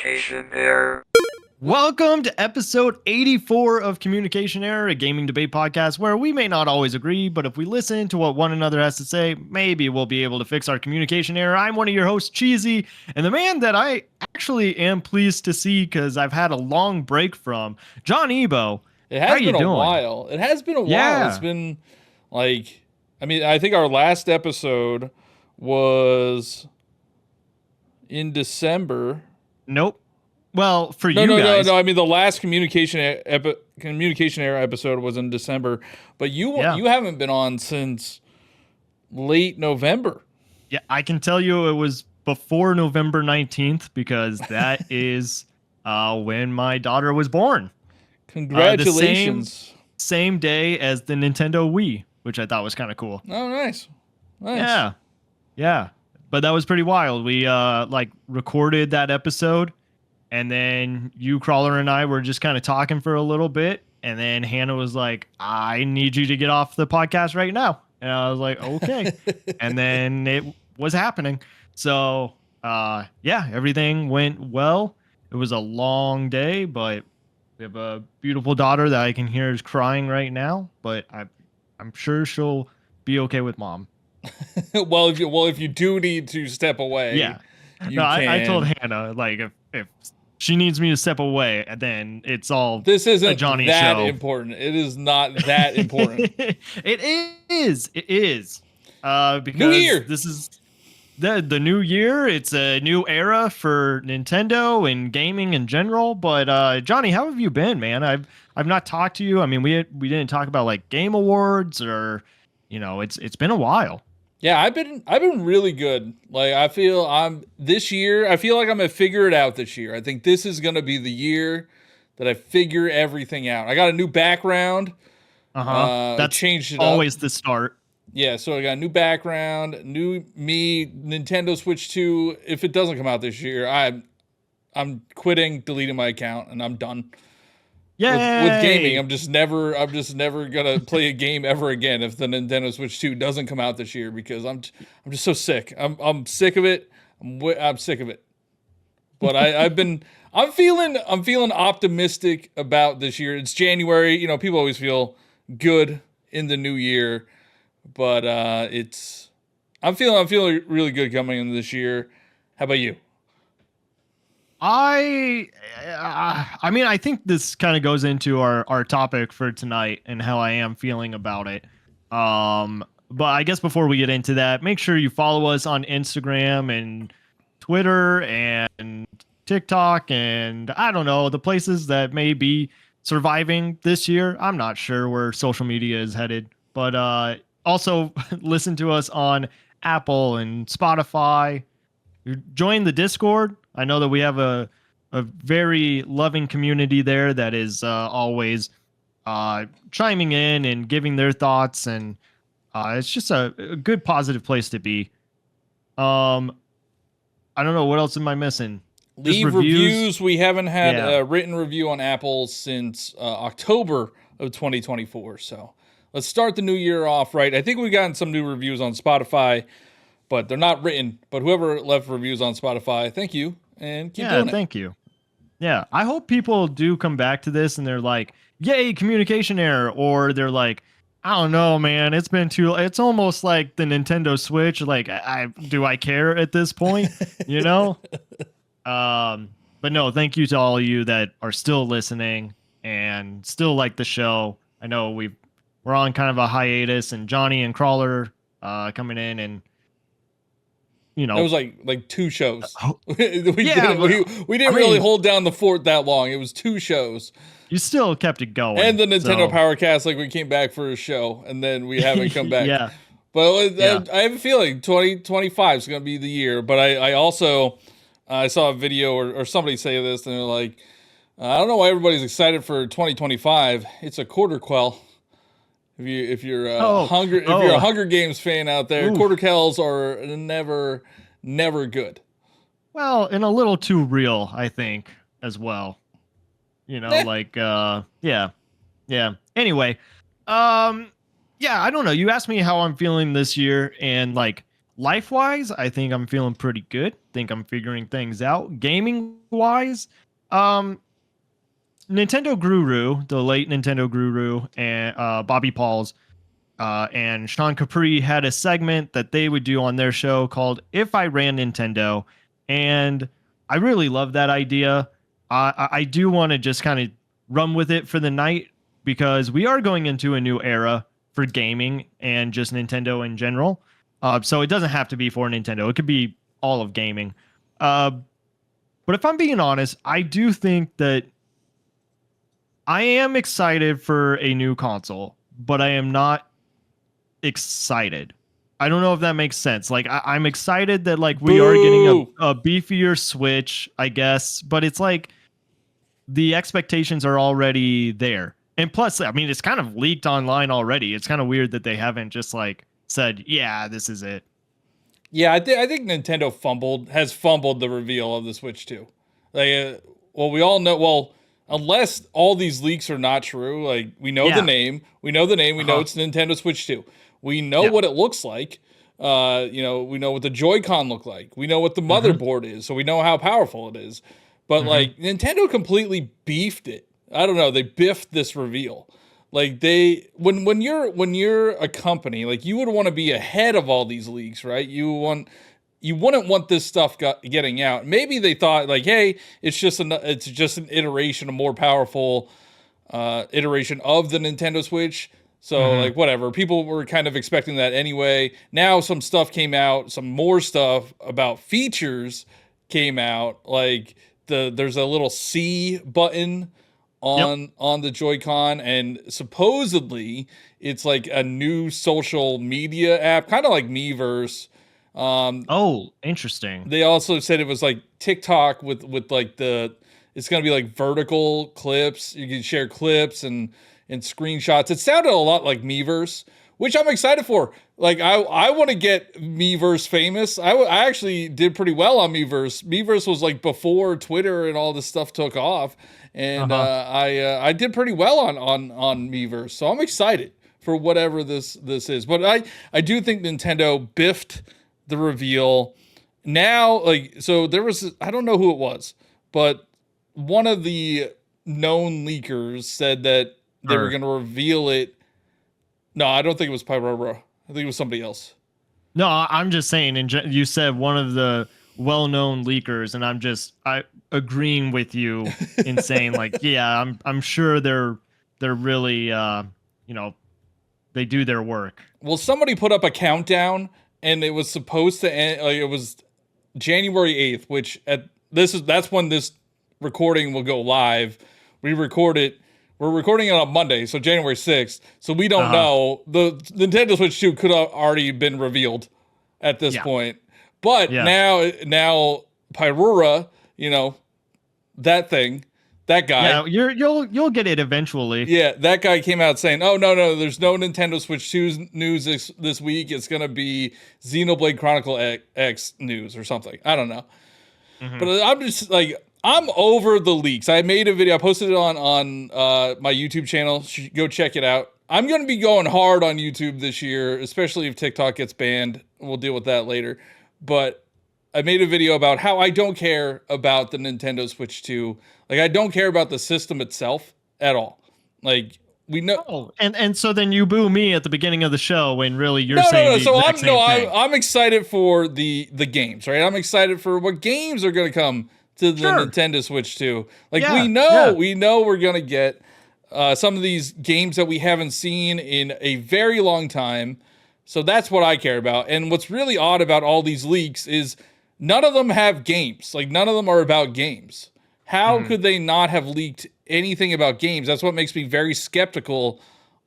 Communication Error. Welcome to episode 84 of Communication Error, a gaming debate podcast where we may not always agree, but if we listen to what one another has to say, maybe we'll be able to fix our communication error. I'm one of your hosts, Cheesy, and the man that I actually am pleased to see because I've had a long break from, John Ebo. It has been a while. It has been a while. It's been like, I think our last episode was in December. Nope. Well, for you guys. No. I mean, the last communication error episode was in December, but you haven't been on since late November. Yeah, I can tell you it was before November 19th because that is when my daughter was born. Congratulations. Same day as the Nintendo Wii, which I thought was kind of cool. Oh, nice. Yeah. But that was pretty wild. We recorded that episode. And then you, Crawler, and I were just kind of talking for a little bit. And then Hannah was like, I need you to get off the podcast right now. And I was like, okay. And then it was happening. So, everything went well. It was a long day, but we have a beautiful daughter that I can hear is crying right now. But I'm sure she'll be okay with mom. well, if you do need to step away. Yeah. I told Hannah, like, if she needs me to step away, then it's all this isn't a Johnny that show. Important. It is not that important. It is. Because new year. This is the new year. It's a new era for Nintendo and gaming in general. But Johnny, how have you been, man? I've not talked to you. I mean, we didn't talk about like Game Awards or, it's been a while. Yeah, I've been really good. Like I feel like I'm gonna figure it out this year. I think this is gonna be the year that I figure everything out. I got a new background. That's changed it always up. The start. Yeah, so I got a new background, new me, Nintendo Switch 2. If it doesn't come out this year, I'm quitting, deleting my account, and I'm done. With gaming, I'm just never gonna play a game ever again if the Nintendo Switch 2 doesn't come out this year because I'm just so sick. I'm sick of it. I'm sick of it. But I'm feeling optimistic about this year. It's January. People always feel good in the new year, but I'm feeling really good coming into this year. How about you? I think this kind of goes into our topic for tonight and how I am feeling about it. But I guess before we get into that, make sure you follow us on Instagram and Twitter and TikTok and I don't know, the places that may be surviving this year. I'm not sure where social media is headed, but also listen to us on Apple and Spotify. Join the Discord. I know that we have a very loving community there that is always chiming in and giving their thoughts, and it's just a good, positive place to be. I don't know. What else am I missing? Leave reviews. We haven't had a written review on Apple since October of 2024. So let's start the new year off right. I think we've gotten some new reviews on Spotify, but they're not written. But whoever left reviews on Spotify, thank you, and keep doing it. Thank you. Yeah, I hope people do come back to this and they're like, yay, communication error. Or they're like, I don't know, man, it's almost like the Nintendo Switch. Like, do I care at this point? But no, thank you to all of you that are still listening and still like the show. I know we're on kind of a hiatus, and Johnny and Crawler coming in, and it was like two shows. we didn't really hold down the fort that long. It was two shows. You still kept it going. And the Nintendo Powercast, like we came back for a show, and then we haven't come back. Yeah. But I have a feeling 2025 is going to be the year. But I also I saw a video or somebody say this, and they're like, I don't know why everybody's excited for 2025. It's a quarter quell. If you're a Hunger Games fan out there, quarter quells are never good. Well, and a little too real, I think, as well. Yeah. Anyway, I don't know. You asked me how I'm feeling this year, and like life-wise, I think I'm feeling pretty good think I'm figuring things out. Gaming wise, Nintendo Guru, the late Nintendo Guru, and Bobby Pauls and Sean Capri had a segment that they would do on their show called "If I Ran Nintendo," and I really love that idea. I do want to just kind of run with it for the night because we are going into a new era for gaming and just Nintendo in general. So it doesn't have to be for Nintendo; it could be all of gaming. But if I'm being honest, I do think that I am excited for a new console, but I am not excited. I don't know if that makes sense. Like I'm excited that like we are getting a beefier Switch, I guess, but it's like the expectations are already there. And plus, I mean, it's kind of leaked online already. It's kind of weird that they haven't just like said, yeah, this is it. Yeah, I think Nintendo has fumbled the reveal of the Switch 2. Like, well, we all know. Well, unless all these leaks are not true, like we know the name, we know it's Nintendo Switch 2. We know what it looks like. We know what the Joy-Con look like. We know what the motherboard is, so we know how powerful it is. But like Nintendo completely beefed it. I don't know, they biffed this reveal. Like when you're a company, like you would want to be ahead of all these leaks, right? You wouldn't want this stuff getting out. Maybe they thought like, hey, it's just an iteration, a more powerful iteration of the Nintendo Switch. So like whatever, people were kind of expecting that anyway. Now some stuff came out, some more stuff about features came out. Like there's a little C button on the Joy-Con, and supposedly it's like a new social media app, kind of like Miiverse. Interesting. They also said it was like TikTok with like it's gonna be like vertical clips. You can share clips and screenshots. It sounded a lot like Miiverse, which I'm excited for. Like I want to get Miiverse famous. I actually did pretty well on Miiverse. Miiverse was like before Twitter and all this stuff took off, and I did pretty well on Miiverse. So I'm excited for whatever this is. But I do think Nintendo biffed the reveal. Now, like, so there was, I don't know who it was, but one of the known leakers said that they were going to reveal it. No, I don't think it was Pyro. I think it was somebody else. No, I'm just saying. And you said one of the well-known leakers, and I agreeing with you in saying like, yeah, I'm sure they're really they do their work. Well, somebody put up a countdown, and it was supposed to end. Like, it was January 8th, which that's when this recording will go live. We're recording it on Monday, so January 6th. So we don't know. The Nintendo Switch 2 could have already been revealed at this point. But now Pyrura, that guy. Yeah, you'll get it eventually. Yeah, that guy came out saying, "Oh no, there's no Nintendo Switch 2 news this week. It's gonna be Xenoblade Chronicle X news or something. I don't know." But I'm just like, I'm over the leaks. I made a video. I posted it on my YouTube channel. Go check it out. I'm going to be going hard on YouTube this year, especially if TikTok gets banned. We'll deal with that later. But I made a video about how I don't care about the Nintendo Switch 2. Like, I don't care about the system itself at all. Like, we know. Oh, and so then you boo me at the beginning of the show when really you're saying So I'm excited for the games, right? I'm excited for what games are going to come to the Nintendo Switch 2. Like, we know we're going to get some of these games that we haven't seen in a very long time. So that's what I care about. And what's really odd about all these leaks is none of them have games. Like, none of them are about games. How could they not have leaked anything about games? That's what makes me very skeptical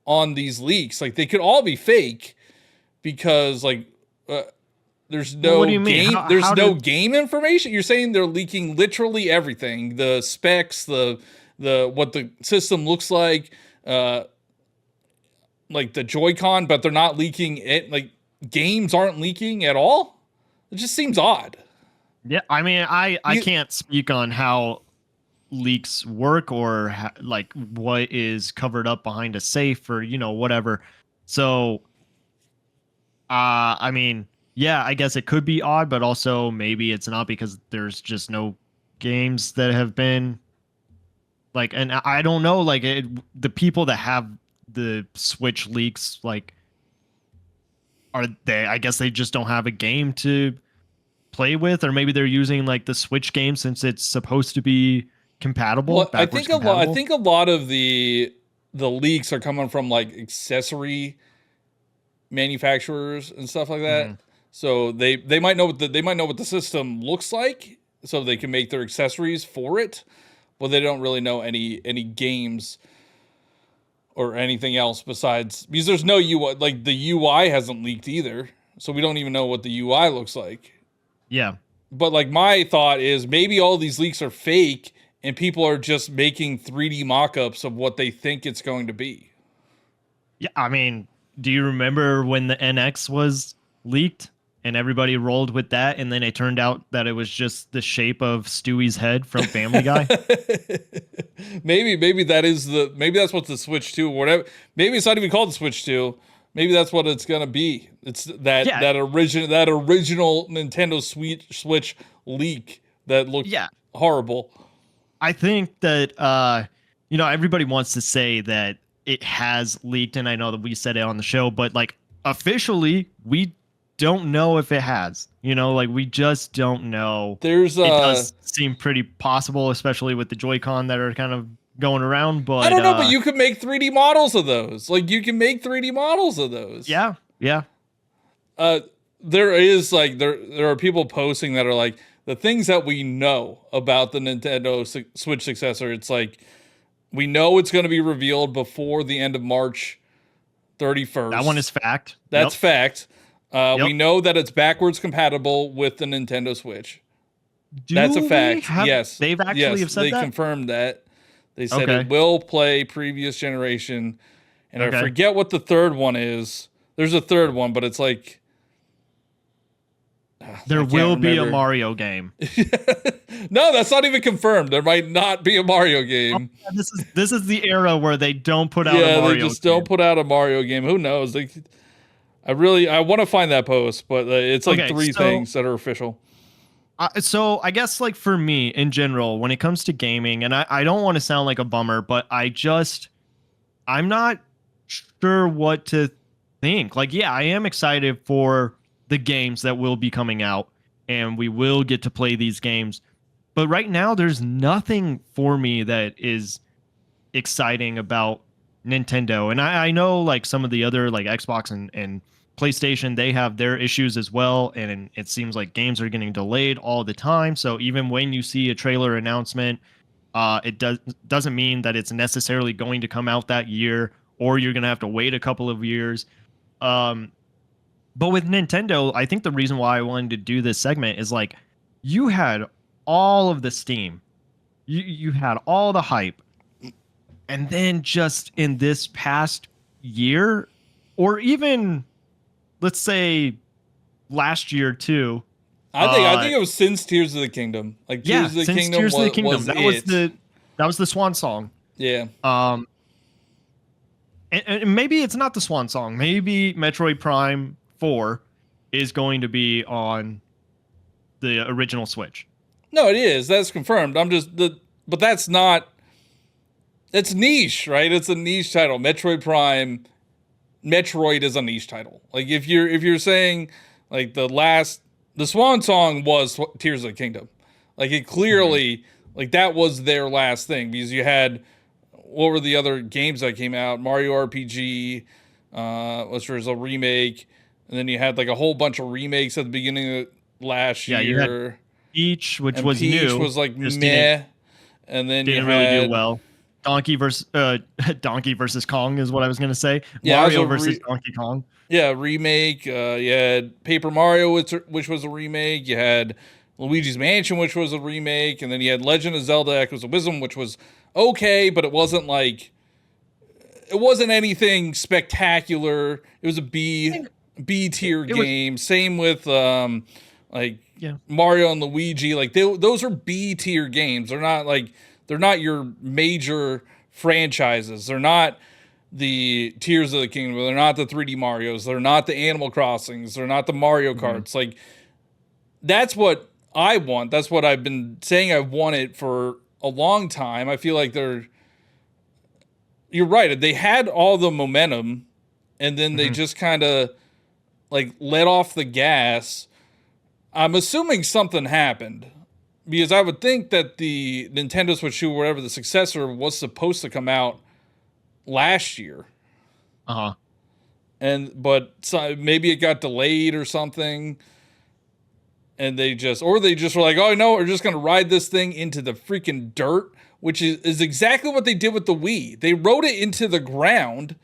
on these leaks. Like, they could all be fake because, like, there's no game. There's no game information. You're saying they're leaking literally everything: the specs, the what the system looks like the Joy-Con, but they're not leaking it. Like, games aren't leaking at all. It just seems odd. Yeah, I mean, I can't speak on how leaks work or like what is covered up behind a safe or whatever. So, I mean, yeah, I guess it could be odd, but also maybe it's not because there's just no games that have been like, and I don't know, like the people that have the Switch leaks, like, are they? I guess they just don't have a game to play with, or maybe they're using like the Switch game since it's supposed to be compatible, Well, I backwards think I compatible. think a lot of the leaks are coming from like accessory manufacturers and stuff like that. Mhm. So they might know they might know what the system looks like, so they can make their accessories for it, but they don't really know any games or anything else besides, because there's no UI, like the UI hasn't leaked either, so we don't even know what the UI looks like. Yeah, But like my thought is maybe all these leaks are fake and people are just making 3D mock-ups of what they think it's going to be. yeah. I mean, do you remember when the NX was leaked and everybody rolled with that, and then it turned out that it was just the shape of Stewie's head from Family Guy? Maybe that's what the Switch 2 or whatever. Maybe it's not even called the Switch 2. Maybe that's what it's gonna be. It's Yeah, that original Nintendo Switch leak that looked yeah. horrible. I think that everybody wants to say that it has leaked, and I know that we said it on the show, but like officially, we don't know if it has. Like we just don't know. There's It does seem pretty possible, especially with the Joy-Con that are kind of going around. But I don't know, but you can make 3D models of those. Like you can make 3D models of those. yeah, yeah, There is like there are people posting that are like the things that we know about the Nintendo Switch successor. It's like we know it's going to be revealed before the end of March 31st. that one is fact. That's Yep. fact. Yep. We know that it's backwards compatible with the Nintendo Switch. Do That's a we fact. have- Yes, they've actually yes, have said they that. confirmed that. They said Okay. it will play previous generation, and Okay. I forget what the third one is. There's a third one, but it's like There I can't will be a remember. Mario game. No, that's not even confirmed. There might not be a Mario game. This is the era where they don't put out a Yeah, Mario they just game. don't put out a Mario game. Who knows? I want to find that post, but it's like Okay, three so- things that are official. So I guess like for me in general, when it comes to gaming, and I don't want to sound like a bummer, but I'm not sure what to think. Like, yeah, I am excited for the games that will be coming out, and we will get to play these games. But right now, there's nothing for me that is exciting about Nintendo. And I know like some of the other like Xbox and PlayStation, they have their issues as well. And it seems like games are getting delayed all the time. So even when you see a trailer announcement, it doesn't mean that it's necessarily going to come out that year, or you're going to have to wait a couple of years. But with Nintendo, I think the reason why I wanted to do this segment is like you had all of the steam, you had all the hype, and then just in this past year, or even let's say last year too. I think it was since Tears of the Kingdom. Like Yeah, Tears of the since Kingdom Tears of the Kingdom, was that it. was the swan song. Yeah. And maybe it's not the swan song. Maybe Metroid Prime 4 is going to be on the original Switch. No, it is. That's confirmed. But that's not. It's niche, right? It's a niche title. Metroid Prime. Metroid is a niche title. Like if you're saying like the Swan Song was Tears of the Kingdom. Like it clearly like that was their last thing, because you had, what were the other games that came out? Mario RPG, which was a remake, and then you had like a whole bunch of remakes at the beginning of last year. You had Peach, which and was Peach new, was like just meh, and then didn't you really had do well. Donkey versus Kong is what I was gonna say. Yeah, Mario versus Donkey Kong. Yeah, remake. You had Paper Mario, which was a remake. You had Luigi's Mansion, which was a remake, and then you had Legend of Zelda: Echoes of Wisdom, which was okay, but it wasn't anything spectacular. It was a B tier game. Same with Mario and Luigi. Like those are B tier games. They're not your major franchises. They're not the Tears of the Kingdom. They're not the 3D Marios. They're not the Animal Crossings. They're not the Mario Karts. Like, that's what I want. That's what I've been saying I wanted for a long time. I feel like you're right. They had all the momentum, and then they just kind of like let off the gas. I'm assuming something happened, because I would think that the Nintendo Switch 2, whatever the successor, was supposed to come out last year. But maybe it got delayed or something. And they just were like, oh no, we're just going to ride this thing into the freaking dirt, which is exactly what they did with the Wii. They rode it into the ground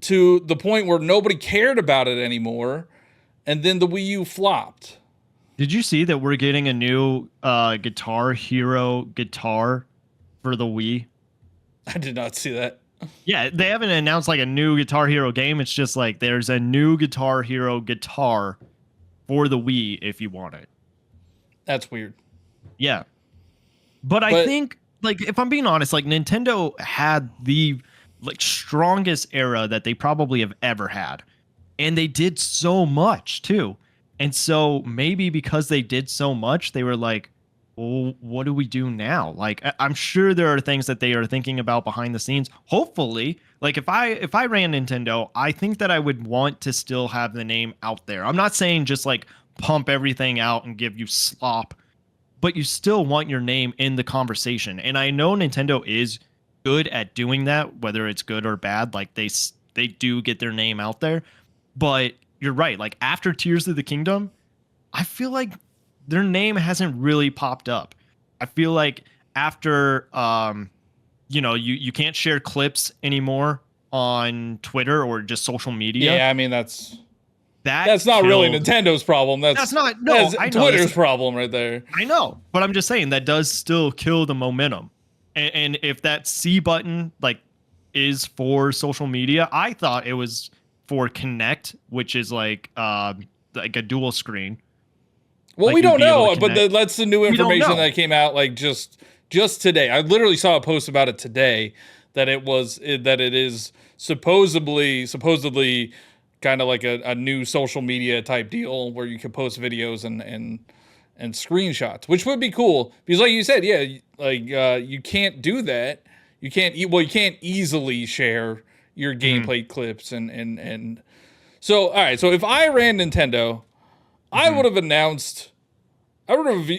to the point where nobody cared about it anymore. And then the Wii U flopped. Did you see that we're getting a new Guitar Hero guitar for the Wii? I did not see that. Yeah, they haven't announced like a new Guitar Hero game. It's just like there's a new Guitar Hero guitar for the Wii if you want it. That's weird. Yeah. But I think, like, if I'm being honest, like, Nintendo had the like strongest era that they probably have ever had. And they did so much too. And so maybe because they did so much, they were like, well, what do we do now? Like, I'm sure there are things that they are thinking about behind the scenes. Hopefully, like if I ran Nintendo, I think that I would want to still have the name out there. I'm not saying just like pump everything out and give you slop, but you still want your name in the conversation. And I know Nintendo is good at doing that, whether it's good or bad. Like they do get their name out there. But you're right. Like after Tears of the Kingdom, I feel like their name hasn't really popped up. I feel like after, you can't share clips anymore on Twitter or just social media. Yeah, I mean, that's not really Nintendo's problem. That's Twitter's problem right there. I know, but I'm just saying that does still kill the momentum. And if that C button like is for social media, I thought it was for Connect, which is like a dual screen. Well, like we don't know, but that's the new information that came out like just today. I literally saw a post about it today that it is supposedly kind of like a new social media type deal where you can post videos and screenshots, which would be cool because, like you said, yeah, like you can't do that. You can't easily share your gameplay clips and so all right. So if I ran Nintendo, I would have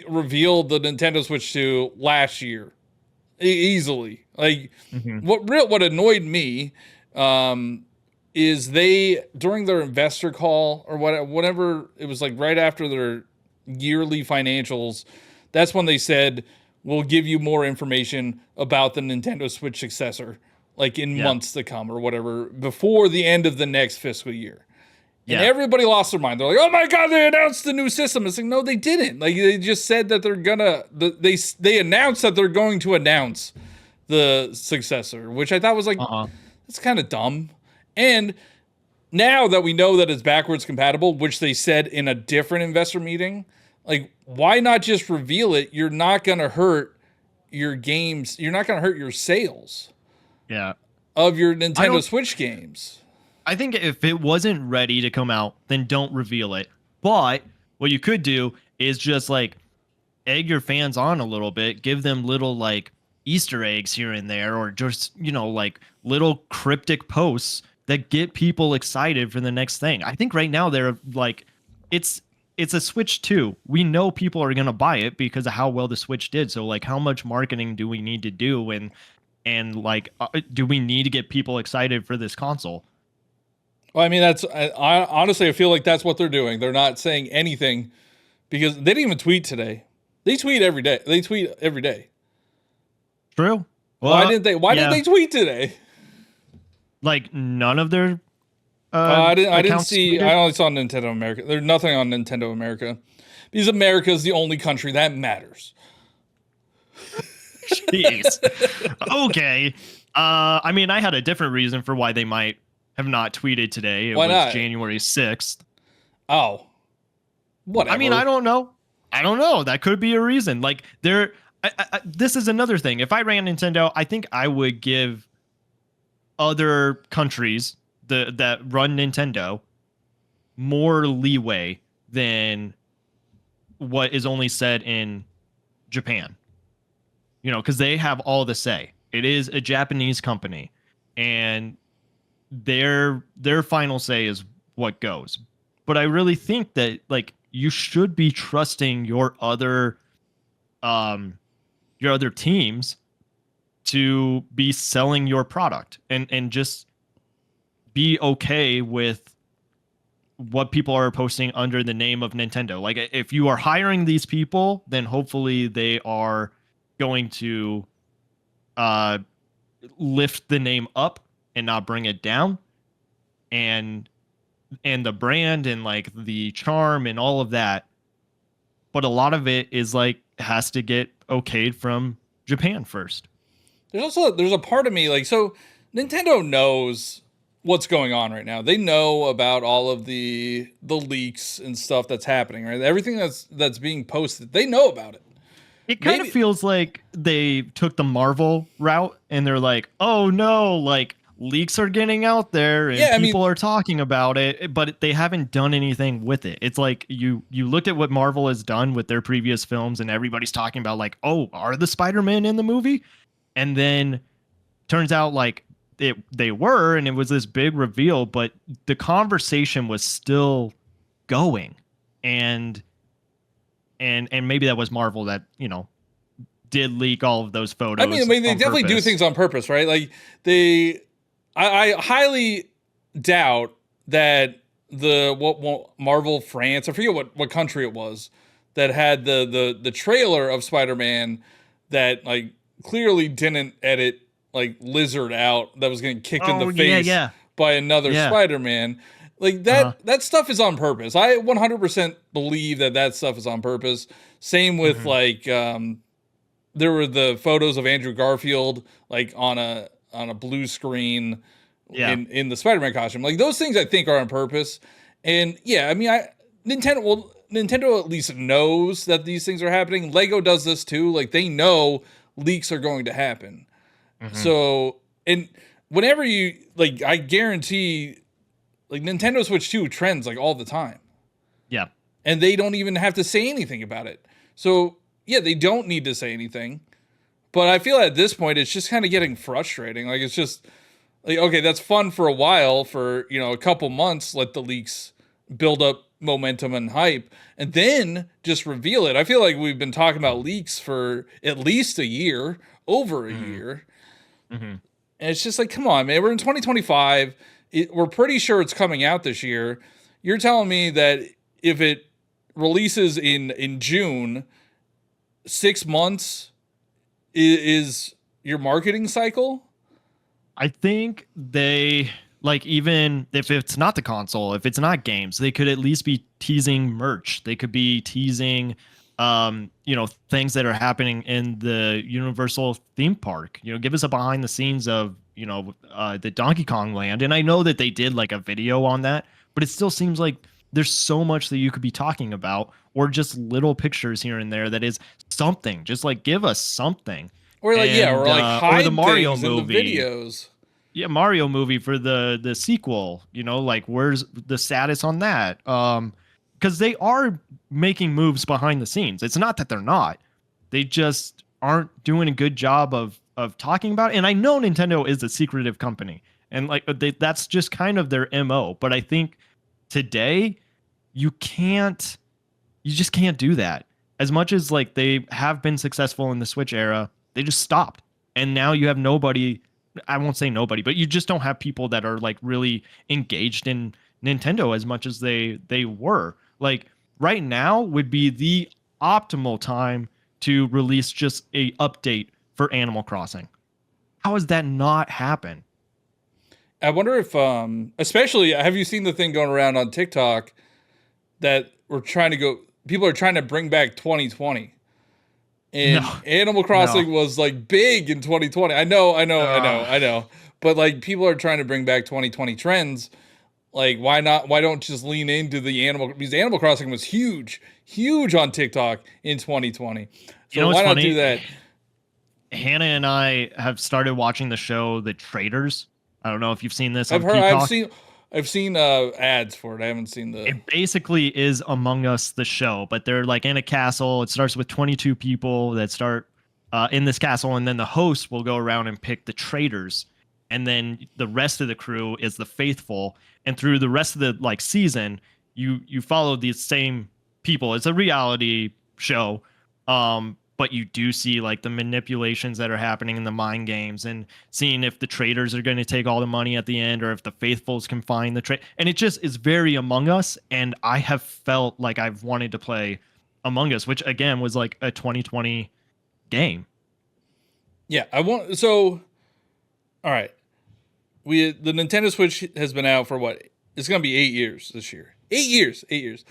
revealed the Nintendo Switch 2 last year easily. Like what annoyed me is they, during their investor call or whatever, it was like right after their yearly financials, that's when they said, we'll give you more information about the Nintendo Switch successor, like in months to come or whatever, before the end of the next fiscal year. And everybody lost their mind. They're like, oh my God, they announced the new system. It's like, no, they didn't. Like, they just said that they're gonna, they announced that they're going to announce the successor, which I thought was like, that's kind of dumb. And now that we know that it's backwards compatible, which they said in a different investor meeting, like, why not just reveal it? You're not going to hurt your games. You're not going to hurt your sales of your Nintendo Switch games. I think if it wasn't ready to come out, then don't reveal it. But what you could do is just like egg your fans on a little bit, give them little like Easter eggs here and there, or just, like little cryptic posts that get people excited for the next thing. I think right now they're like, it's a Switch 2. We know people are going to buy it because of how well the Switch did. So like, how much marketing do we need to do? And like, do we need to get people excited for this console? Well, I mean, I honestly, I feel like that's what they're doing. They're not saying anything because they didn't even tweet today. They tweet every day. True. Well, why didn't they tweet today? Like none of their I didn't see tweeted? I only saw Nintendo America. There's nothing on Nintendo America because America is the only country that matters. Jeez. Okay. I mean, I had a different reason for why they might have not tweeted today. It was January 6th. Oh. Whatever. I mean, I don't know. That could be a reason. Like this is another thing. If I ran Nintendo, I think I would give other countries that run Nintendo more leeway than what is only said in Japan. You know, because they have all the say. It is a Japanese company, and their final say is what goes. But I really think that like you should be trusting your other teams to be selling your product, and just be okay with what people are posting under the name of Nintendo. Like if you are hiring these people, then hopefully they are going to uh lift the name up and not bring it down, and the brand and like the charm and all of that. But a lot of it is like has to get okayed from Japan first. There's a part of me like, so Nintendo knows what's going on right now. They know about all of the leaks and stuff that's happening, right? Everything that's being posted, they know about it. It kind of feels like they took the Marvel route and they're like, oh no, like leaks are getting out there and people are talking about it, but they haven't done anything with it. It's like you looked at what Marvel has done with their previous films and everybody's talking about like, oh, are the Spider-Man in the movie? And then turns out like they were, and it was this big reveal, but the conversation was still going. And maybe that was Marvel that, you know, did leak all of those photos. I mean, they definitely do things on purpose, right? Like I highly doubt that what Marvel France, I forget what country it was, that had the trailer of Spider-Man that like clearly didn't edit like Lizard out, that was getting kicked in the face by another Spider-Man. Like that stuff is on purpose. I 100% believe that stuff is on purpose. Same with like there were the photos of Andrew Garfield like on a blue screen in the Spider-Man costume. Like those things I think are on purpose. And yeah, I mean Nintendo at least knows that these things are happening. Lego does this too. Like they know leaks are going to happen. So, and whenever you like, I guarantee like Nintendo Switch 2 trends like all the time. Yeah. And they don't even have to say anything about it. So yeah, they don't need to say anything. But I feel at this point, it's just kind of getting frustrating. Like, it's just like, okay, that's fun for a while, for, you know, a couple months, let the leaks build up momentum and hype, and then just reveal it. I feel like we've been talking about leaks for at least a year, over a year. And it's just like, come on, man, we're in 2025. We're pretty sure it's coming out this year. You're telling me that if it releases in June, 6 months is your marketing cycle? I think they, like, even if it's not the console, if it's not games, they could at least be teasing merch. They could be teasing you know, things that are happening in the Universal theme park. You know, give us a behind the scenes of, you know, the Donkey Kong Land. And I know that they did like a video on that, but it still seems like there's so much that you could be talking about, or just little pictures here and there that is something. Just like give us something. Or like, or like hide or the Mario things movie. in the videos. Yeah, Mario movie for the sequel. You know, like where's the status on that? Because they are making moves behind the scenes. It's not that they're not. They just aren't doing a good job of talking about it. And I know Nintendo is a secretive company, and like that's just kind of their MO. But I think today you just can't do that. As much as like they have been successful in the Switch era, they just stopped. And now you have nobody, I won't say nobody, but you just don't have people that are like really engaged in Nintendo as much as they were. Like right now would be the optimal time to release just a update for Animal Crossing. How has that not happened? I wonder if, especially, have you seen the thing going around on TikTok that people are trying to bring back 2020? And Animal Crossing was like big in 2020. I know. But like people are trying to bring back 2020 trends. Like, why not? Why don't just lean into because Animal Crossing was huge on TikTok in 2020. So why not do that? Hannah and I have started watching the show The Traders. I don't know if you've seen this I've on heard. Peacock. I've seen ads for it. I haven't seen the. It basically is Among Us the show, but they're like in a castle. It starts with 22 people that start in this castle, and then the host will go around and pick the traitors, and then the rest of the crew is the faithful. And through the rest of the like season, you follow these same people. It's a reality show, but you do see like the manipulations that are happening in the mind games, and seeing if the traders are going to take all the money at the end, or if the faithfuls can find the trade. And it just is very Among Us, and I have felt like I've wanted to play Among Us, which again was like a 2020 game. Yeah, I want. So, all right, the Nintendo Switch has been out for what? It's gonna be 8 years this year. 8 years. 8 years.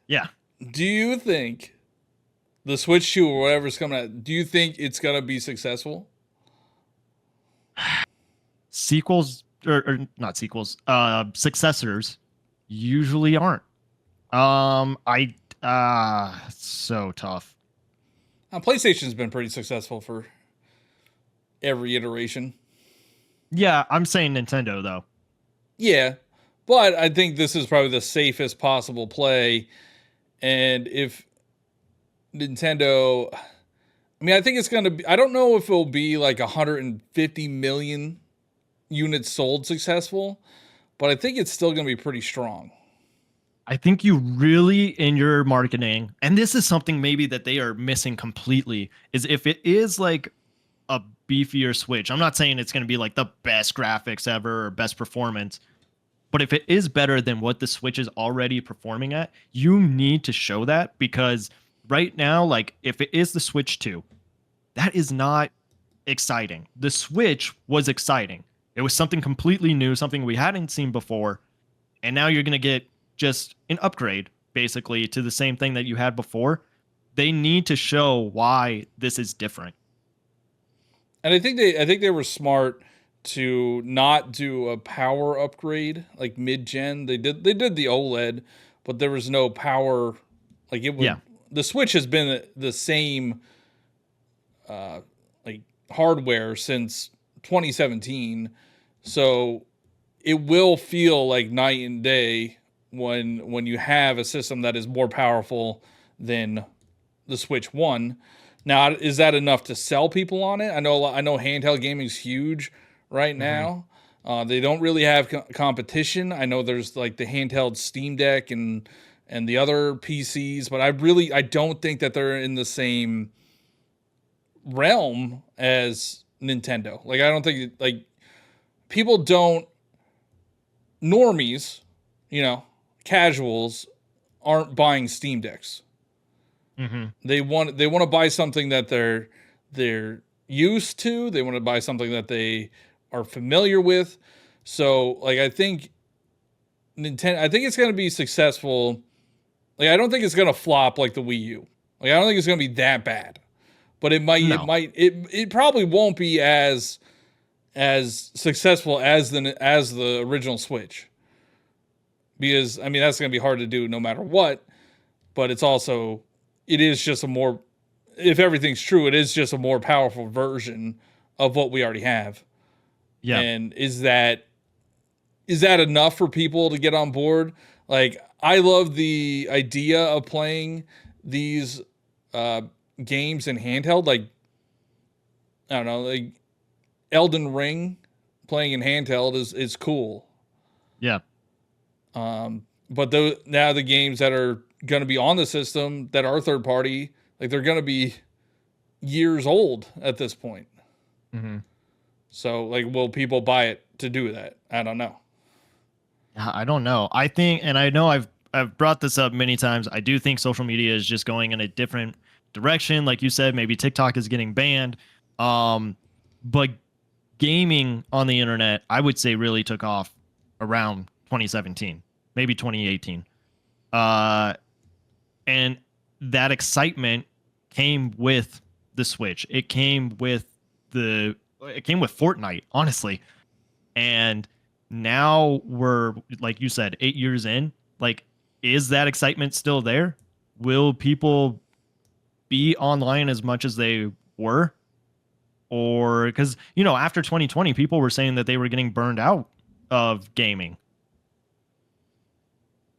Yeah. Do you think the Switch 2 or whatever's coming out? Do you think it's gonna be successful? Sequels or not sequels, successors usually aren't. I it's so tough. PlayStation's been pretty successful for every iteration. Yeah, I'm saying Nintendo though. Yeah, but I think this is probably the safest possible play. And if Nintendo, I mean, I think it's going to be, I don't know if it'll be like 150 million units sold successful, but I think it's still going to be pretty strong. I think you really, in your marketing, and this is something maybe that they are missing completely, is if it is like a beefier Switch. I'm not saying it's going to be like the best graphics ever or best performance, but if it is better than what the Switch is already performing at, you need to show that, because right now, like if it is the Switch 2, that is not exciting. The Switch was exciting. It was something completely new, something we hadn't seen before. And now you're going to get just an upgrade basically to the same thing that you had before. They need to show why this is different. And I think they were smart to not do a power upgrade like mid-gen. They did the OLED, but there was no power. Like it would. Yeah. The Switch has been the same like hardware since 2017, so it will feel like night and day when you have a system that is more powerful than the Switch 1. Now, is that enough to sell people on it? I know handheld gaming is huge right now. They don't really have competition. I know there's like the handheld Steam Deck and the other PCs, but I don't think that they're in the same realm as Nintendo. Like I don't think like people don't normies, casuals aren't buying Steam Decks. Mm-hmm. They want to buy something that they're used to. They want to buy something that they are familiar with. So like I think it's going to be successful. Like I don't think it's going to flop like the Wii U. Like I don't think it's going to be that bad. But it probably won't be as successful as the original Switch. Because I mean that's going to be hard to do no matter what, but it is just if everything's true, it is just a more powerful version of what we already have. Yeah. And is that enough for people to get on board? Like, I love the idea of playing these games in handheld. Like, I don't know, like Elden Ring playing in handheld is cool. Yeah. But now the games that are going to be on the system that are third party, like they're going to be years old at this point. Mm-hmm. So like, will people buy it to do that? I don't know. I don't know. I think, and I know I've brought this up many times, I do think social media is just going in a different direction. Like you said, maybe TikTok is getting banned. But gaming on the internet, I would say, really took off around 2017, maybe 2018. And that excitement came with the Switch. It came with Fortnite, honestly. And now we're, like you said, 8 years in. Like, is that excitement still there? Will people be online as much as they were? or because after 2020, people were saying that they were getting burned out of gaming.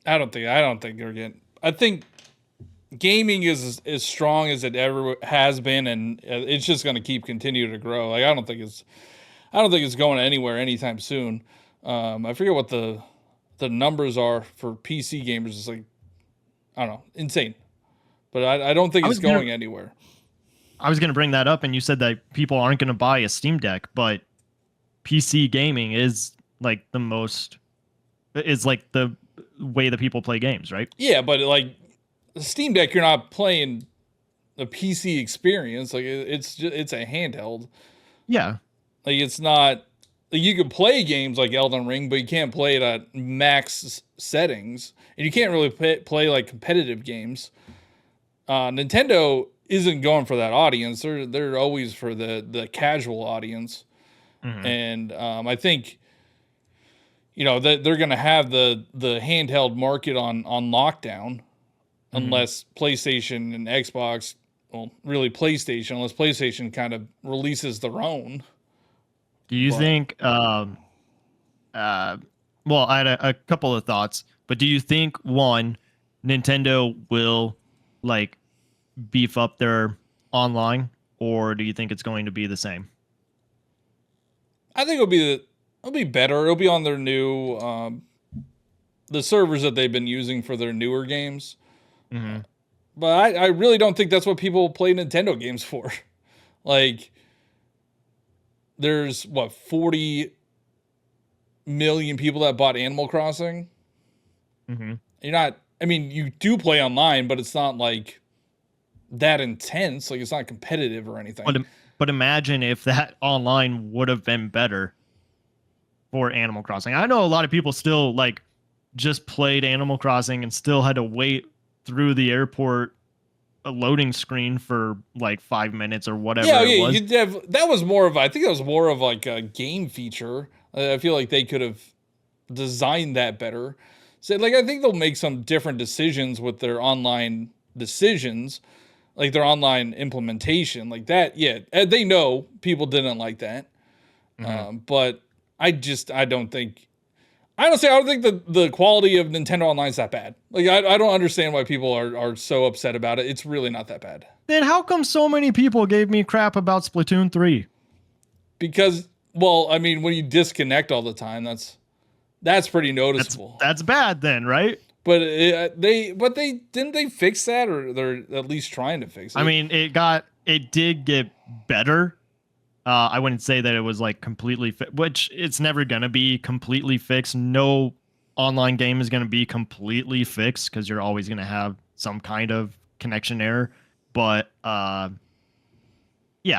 I don't think they're getting. I think gaming is as strong as it ever has been, and it's just going to continue to grow. Like I don't think it's going anywhere anytime soon. I forget what the numbers are for PC gamers. It's like, I don't know, insane. But I don't think it's going anywhere. I was going to bring that up, and you said that people aren't going to buy a Steam Deck, but PC gaming is like the way that people play games, right? Yeah, but like Steam Deck, you're not playing a PC experience. Like it's a handheld. Yeah. Like it's not. Like you can play games like Elden Ring, but you can't play it at max settings, and you can't really play like competitive games. Nintendo isn't going for that audience. They're always for the casual audience, and I think that they're going to have the handheld market on lockdown, unless PlayStation and Xbox, well, really PlayStation, unless PlayStation kind of releases their own. Do you think? Well, I had a couple of thoughts, but do you think Nintendo will like beef up their online, or do you think it's going to be the same? I think it'll be better. It'll be on their new the servers that they've been using for their newer games. But I really don't think that's what people play Nintendo games for. Like, there's 40 million people that bought Animal Crossing. You're not. I mean, you do play online, but it's not like that intense. Like, it's not competitive or anything. But imagine if that online would have been better for Animal Crossing. I know a lot of people still like just played Animal Crossing and still had to wait through the airport a loading screen for like 5 minutes or whatever it was. That was more of, I think that was more of like a game feature. I feel like they could have designed that better. So like, I think they'll make some different decisions with their online decisions, like their online implementation like that. Yeah. They know people didn't like that. But I don't think the quality of Nintendo Online is that bad. Like, I don't understand why people are so upset about it. It's really not that bad. Then how come so many people gave me crap about Splatoon 3? Because, well, I mean, when you disconnect all the time, that's pretty noticeable. That's bad then, right? But didn't they fix that, or they're at least trying to fix it? I mean, it did get better. I wouldn't say that it was like completely which it's never going to be completely fixed. No online game is going to be completely fixed because you're always going to have some kind of connection error. But yeah,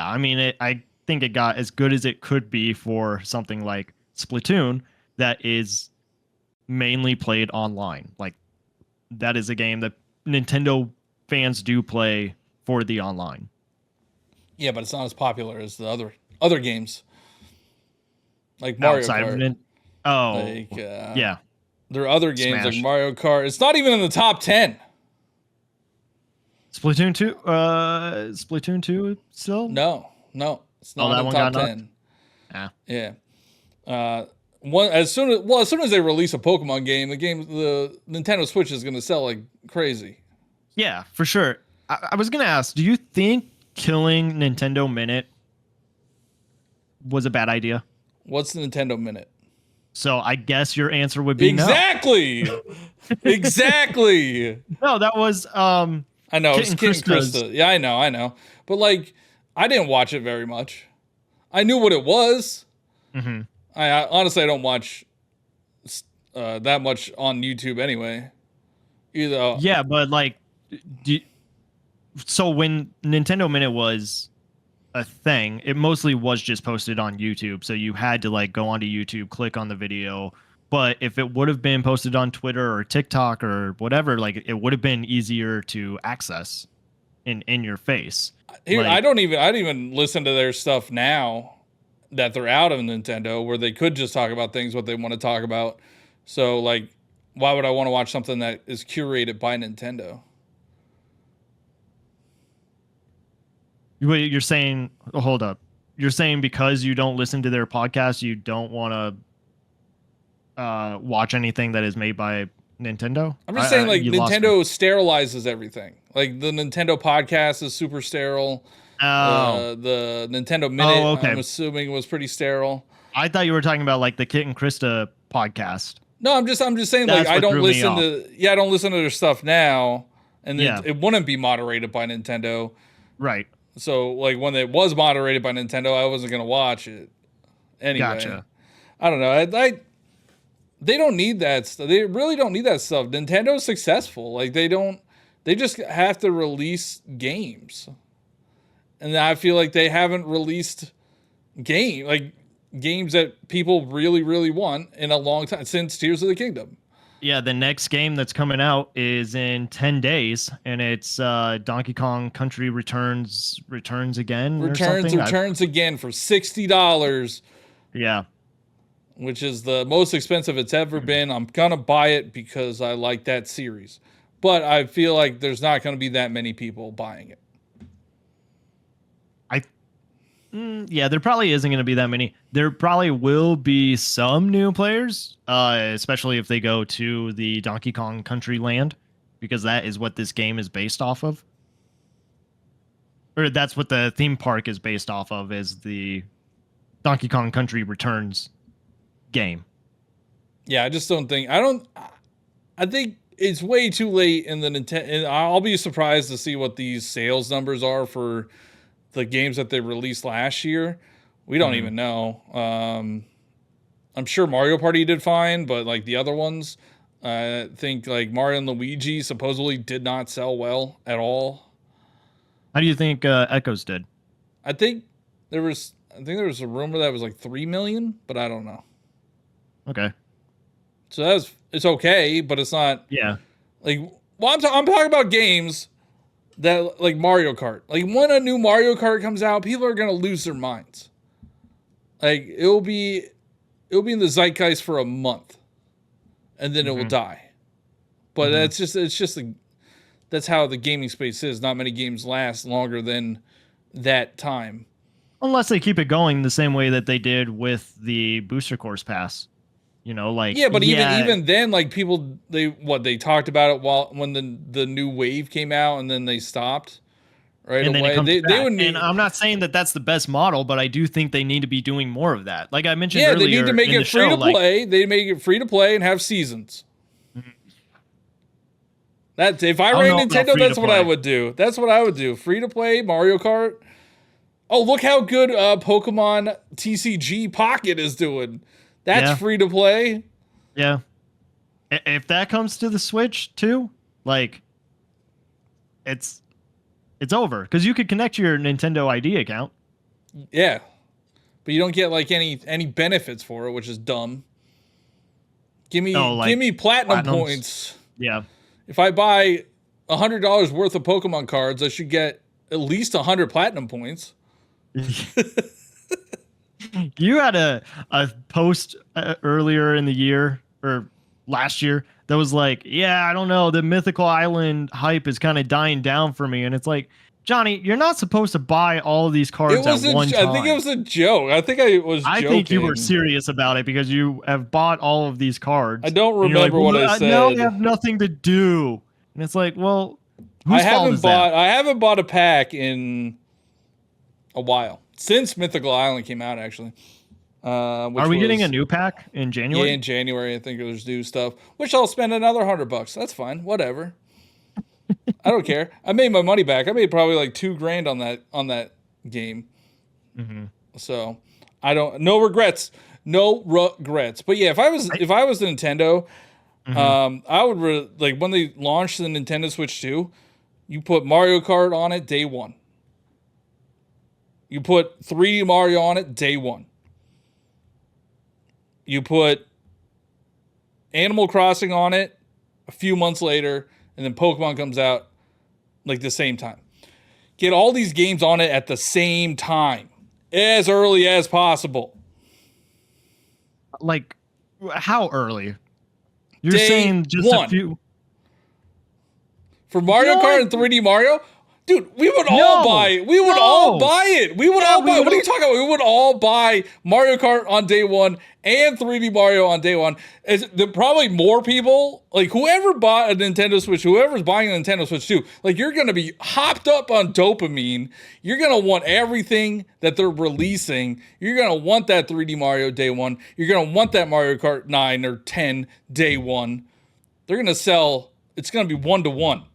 I mean, I think it got as good as it could be for something like Splatoon that is mainly played online. Like, that is a game that Nintendo fans do play for the online. Yeah, but it's not as popular as the other games, like Mario Kart. Yeah, there are other games Smash. like Mario Kart. It's not even in the top 10. Splatoon 2. Splatoon 2 still? No, it's not in the top 10. Yeah. As soon as they release a Pokemon game, the Nintendo Switch is going to sell like crazy. Yeah, for sure. I was going to ask, do you think killing Nintendo Minute was a bad idea? What's the Nintendo Minute? So I guess your answer would be exactly. No. Exactly. No, that was I know, it's Kit and Krista. Yeah, I know. But like, I didn't watch it very much. I knew what it was. I honestly, I don't watch that much on YouTube anyway. Either. Yeah, but like, so when Nintendo Minute was a thing, it mostly was just posted on YouTube. So you had to like go onto YouTube, click on the video. But if it would have been posted on Twitter or TikTok or whatever, like, it would have been easier to access in your face. Here, like, I don't even listen to their stuff now that they're out of Nintendo, where they could just talk about things what they want to talk about. So like, why would I want to watch something that is curated by Nintendo? You're saying, hold up. you're saying because you don't listen to their podcast, you don't want to watch anything that is made by Nintendo? I'm just saying, like, You lost me. Nintendo sterilizes everything. Like, the Nintendo podcast is super sterile. Oh, The Nintendo Minute, okay. I'm assuming, was pretty sterile. I thought you were talking about like the Kit and Krista podcast. No, I'm just saying, like, That's I what don't threw me listen off. I don't listen to their stuff now, and Yeah. it wouldn't be moderated by Nintendo. Right. So, like, when it was moderated by Nintendo, I wasn't gonna watch it anyway. Gotcha. I don't know. They don't need that stuff. They really don't need that stuff. Nintendo's successful. Like, they just have to release games. And I feel like they haven't released games that people really, really want in a long time, since Tears of the Kingdom. Yeah, the next game that's coming out is in 10 days, and it's Donkey Kong Country Returns again. Returns again for $60. Yeah. Which is the most expensive it's ever been. I'm gonna buy it because I like that series, but I feel like there's not gonna be that many people buying it. Yeah, there probably isn't going to be that many. There probably will be some new players, especially if they go to the Donkey Kong Country Land, because that is what this game is based off of. Or that's what the theme park is based off of, is the Donkey Kong Country Returns game. Yeah, I just don't think I think it's way too late in the Nintendo, and I'll be surprised to see what these sales numbers are for the games that they released last year. We don't even know. I'm sure Mario Party did fine, but like the other ones, I think like Mario and Luigi supposedly did not sell well at all. How do you think Echoes did? I think there was a rumor that it was like 3 million, but I don't know. Okay. So it's okay, but it's not. Yeah. Like, well, I'm talking about games that, like Mario Kart. Like, when a new Mario Kart comes out, people are gonna lose their minds. Like, it'll be in the zeitgeist for a month, and then it will die. But it's just that's how the gaming space is. Not many games last longer than that time, unless they keep it going the same way that they did with the Booster Course Pass. You know, like, yeah, but even then, like, people they talked about it when the new wave came out, and then they stopped right and away. Then it comes back. Would need, and I'm not saying that that's the best model, but I do think they need to be doing more of that. Like I mentioned yeah, earlier, they need to make it free to play. Like, they make it free to play and have seasons. That's if I ran Nintendo, that's what I would do. That's what I would do. Free to play Mario Kart. Oh, look how good Pokemon TCG Pocket is doing. That's free to play. Yeah. If that comes to the Switch too, like, it's over, because you could connect your Nintendo ID account. Yeah, but you don't get like any benefits for it, which is dumb. Give me platinum points. Yeah. If I buy $100 worth of Pokemon cards, I should get at least 100 platinum points. You had a post earlier in the year or last year that was like, yeah, I don't know, the Mythical Island hype is kind of dying down for me. And it's like, Johnny, you're not supposed to buy all of these cards at one time. I think it was a joke. I think I was joking. I think you were serious about it, because you have bought all of these cards. I don't remember what I said. No, they have nothing to do. And it's like, well, whose fault is that? I haven't bought a pack in a while. Since Mythical Island came out, actually. Are we getting a new pack in January? Yeah, in January. I think there's new stuff, which I'll spend another $100. That's fine. Whatever. I don't care. I made my money back. I made probably like $2,000 on that game. So no regrets. No regrets. But yeah, if I was Nintendo, I would like when they launched the Nintendo Switch 2, you put Mario Kart on it day one. You put 3D Mario on it day one. You put Animal Crossing on it a few months later, and then Pokemon comes out like the same time. Get all these games on it at the same time, as early as possible. Like, how early? You're day saying just one. a few. For Mario Kart and 3D Mario, Dude, we would No. all buy it. We would No. all buy it. We would Yeah, all we buy it. would What are you talking about? We would all buy Mario Kart on day one and 3D Mario on day one. Probably more people, like whoever bought a Nintendo Switch, whoever's buying a Nintendo Switch too, like you're going to be hopped up on dopamine. You're going to want everything that they're releasing. You're going to want that 3D Mario day one. You're going to want that Mario Kart 9 or 10 day one. They're going to sell, it's going to be 1-to-1.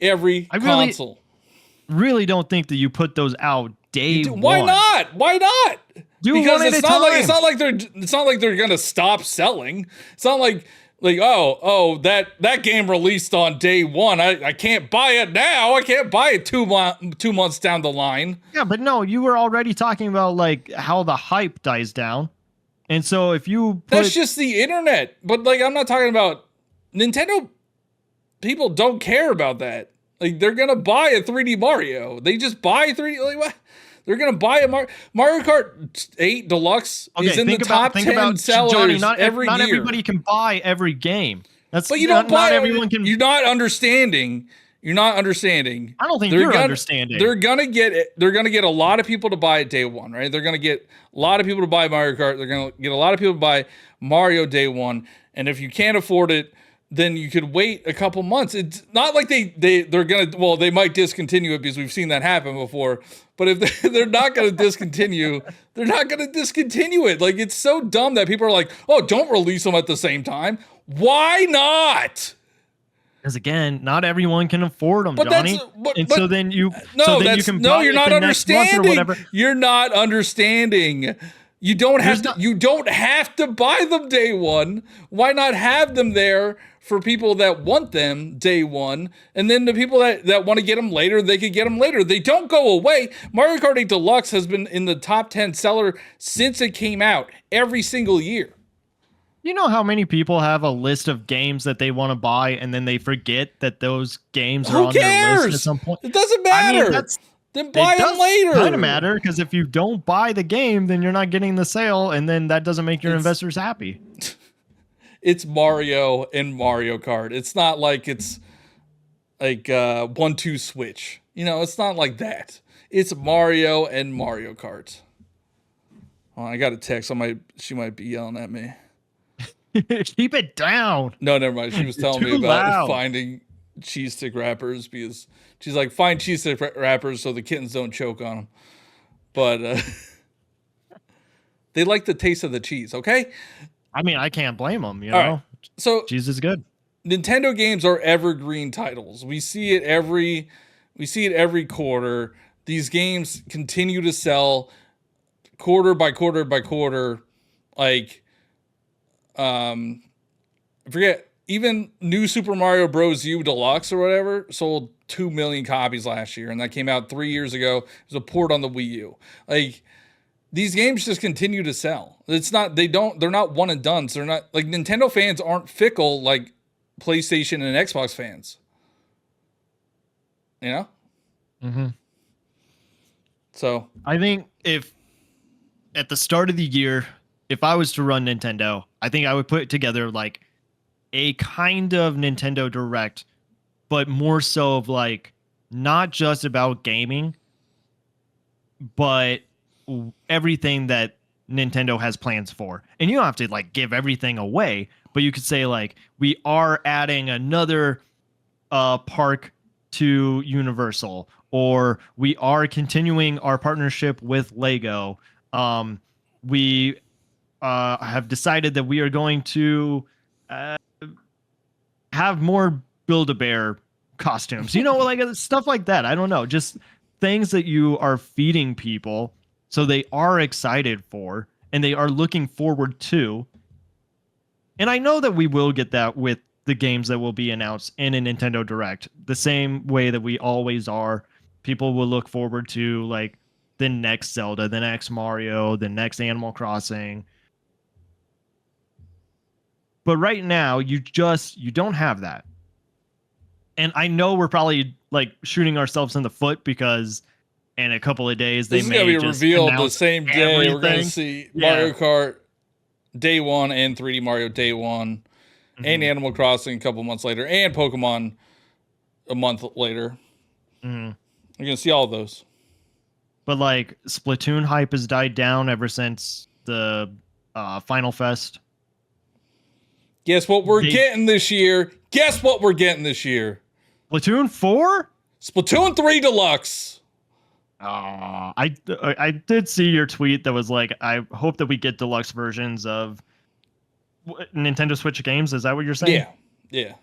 Every console. Really don't think that you put those out day one. Why not? Why not? Because one at it's a not like time. it's not like they're gonna stop selling. It's not like oh that game released on day one. I can't buy it now. I can't buy it 2 months down the line. Yeah, but no, you were already talking about like how the hype dies down, and so if you That's just the internet. But like I'm not talking about Nintendo. People don't care about that. Like they're gonna buy a 3D Mario. They just buy 3D. Like what? They're gonna buy a Mario Kart 8 Deluxe is in the top 10 sellers Johnny, every not year. everybody can buy every game. But you don't buy. Not everyone can. You're not understanding. You're not understanding. I don't think you're understanding. They're gonna get it. They're gonna get a lot of people to buy it day one, right? They're gonna get a lot of people to buy Mario Kart. They're gonna get a lot of people to buy Mario day one. And if you can't afford it, then you could wait a couple months. It's not like they're gonna. Well, they might discontinue it because we've seen that happen before. But if they're not gonna discontinue, they're not gonna discontinue it. Like it's so dumb that people are like, "Oh, don't release them at the same time." Why not? Because again, not everyone can afford them, But Johnny. So then you you're not understanding. You're not understanding. You don't have to. You don't have to buy them day one. Why not have them there for people that want them day one, and then the people that want to get them later, they could get them later. They don't go away. Mario Kart 8 Deluxe has been in the top 10 seller since it came out every single year. You know how many people have a list of games that they want to buy, and then they forget that those games are on their list at some point? It doesn't matter. I mean, then buy them later. It kind of matter because if you don't buy the game, then you're not getting the sale, and then that doesn't make your investors happy. It's Mario and Mario Kart. It's not like it's like 1-2 switch. You know, it's not like that. It's Mario and Mario Kart. Oh, I got a text. She might be yelling at me. Keep it down. No, never mind. She was telling me about finding cheese stick wrappers because she's like, find cheese stick wrappers so the kittens don't choke on them. But they like the taste of the cheese, okay? I mean, I can't blame them, you know? Right. So cheese is good. Nintendo games are evergreen titles. We see it every quarter. These games continue to sell quarter by quarter by quarter. Like, I forget, even New Super Mario Bros. U Deluxe or whatever sold 2 million copies last year, and that came out 3 years ago. It was a port on the Wii U. Like, these games just continue to sell. They're not one and done. So they're not like Nintendo fans aren't fickle like PlayStation and Xbox fans. You know? Mm-hmm. So I think if at the start of the year, if I was to run Nintendo, I think I would put together like a kind of Nintendo Direct, but more so of like not just about gaming, but everything that Nintendo has plans for. And you don't have to like give everything away, but you could say like we are adding another park to Universal, or we are continuing our partnership with Lego. We have decided that we are going to have more Build-A-Bear costumes, you know, like stuff like that. I don't know, just things that you are feeding people so they are excited for and they are looking forward to. And I know that we will get that with the games that will be announced in a Nintendo Direct, the same way that we always are. People will look forward to like the next Zelda, the next Mario, the next Animal Crossing. But right now, you don't have that. And I know we're probably like shooting ourselves in the foot because in a couple of days they may be just revealed the same day. Everything. We're going to see Mario Kart day one and 3D Mario day one, and Animal Crossing a couple months later, and Pokemon a month later. Mhm. You're gonna see all of those. But like Splatoon hype has died down ever since the Final Fest. Guess what we're getting this year? Guess what we're getting this year? Splatoon 4? Splatoon 3 Deluxe. I did see your tweet that was like, I hope that we get deluxe versions of Nintendo Switch games. Is that what you're saying? Yeah, yeah.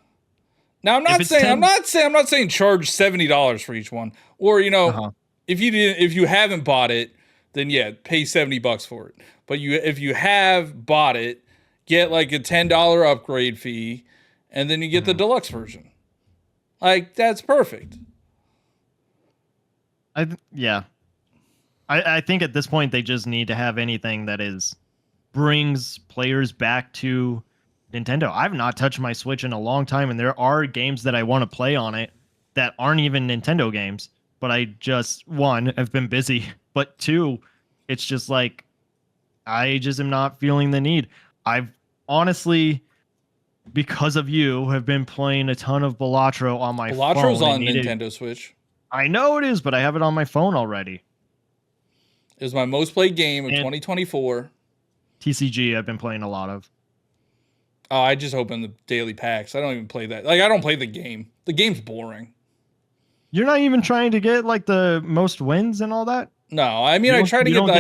Now I'm not saying charge $70 for each one, or if you haven't bought it, then yeah, pay $70 for it. But if you have bought it, get like a $10 upgrade fee, and then you get the deluxe version. Like that's perfect. I think at this point they just need to have anything that brings players back to Nintendo. I've not touched my Switch in a long time, and there are games that I want to play on it that aren't even Nintendo games. But I just, one, have been busy, but two, it's just like I just am not feeling the need. I've honestly, because of you, have been playing a ton of Balatro on my phone. Balatro's on Nintendo Switch. I know it is, but I have it on my phone already. It was my most played game of 2024. TCG I've been playing a lot of. Oh, I just open the daily packs. I don't even play that. Like, I don't play the game. The game's boring. You're not even trying to get like the most wins and all that? No, I mean I try to get the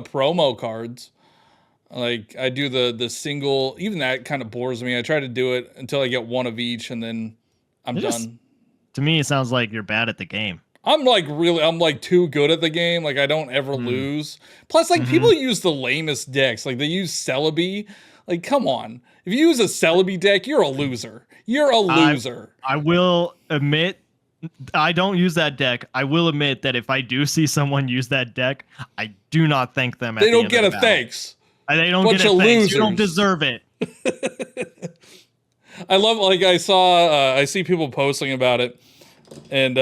promo cards. Like I do the single, even that kind of bores me. I try to do it until I get one of each and then I'm done. To me it sounds like you're bad at the game. I'm like too good at the game. Like I don't ever lose. Plus like people use the lamest decks. Like they use Celebi. Like come on. If you use a Celebi deck, you're a loser. You're a loser. I will admit I don't use that deck. I will admit that if I do see someone use that deck, I do not thank them. They don't get a thanks. They don't get a thanks. You don't deserve it. I love, like I see people posting about it, and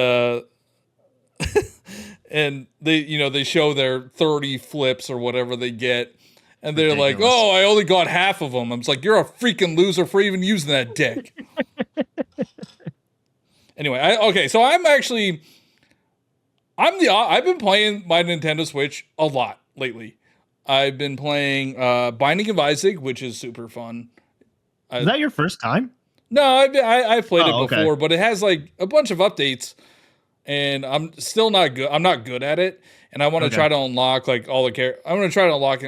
and they show their 30 flips or whatever they get, and they're like, "Oh, I only got half of them." I'm just like, "You're a freaking loser for even using that deck." Anyway, so I've been playing my Nintendo Switch a lot lately. I've been playing Binding of Isaac, which is super fun. Is that your first time? No, I've played it before, but it has like a bunch of updates, and I'm still not good. I'm not good at it, and I want to try to unlock like all the I want to try to unlock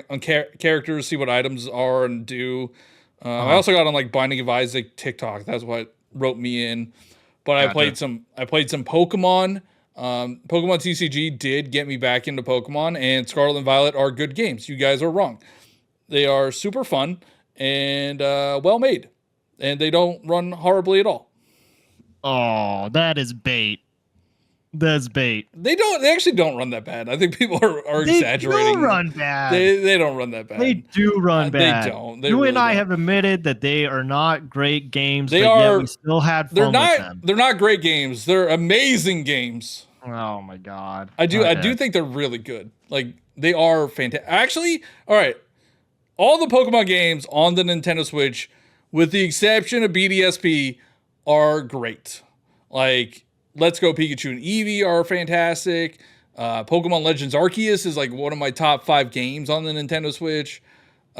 characters, see what items are and do. I also got on like Binding of Isaac TikTok. That's what wrote me in. But I played some Pokemon. Pokemon TCG did get me back into Pokemon, and Scarlet and Violet are good games. You guys are wrong. They are super fun and well made, and they don't run horribly at all. Oh, that is bait. That's bait. They actually don't run that bad. I think people are exaggerating. They do run bad. They don't run that bad. They do run bad. They don't. You and I have admitted that they are not great games. Yet we still had fun with them. They're not great games. They're amazing games. Oh my god. I do think they're really good. Like they are fantastic. Actually, all right. All the Pokemon games on the Nintendo Switch, with the exception of BDSP, are great. Like Let's Go Pikachu and Eevee are fantastic. Pokemon Legends Arceus is like one of my top 5 games on the Nintendo Switch.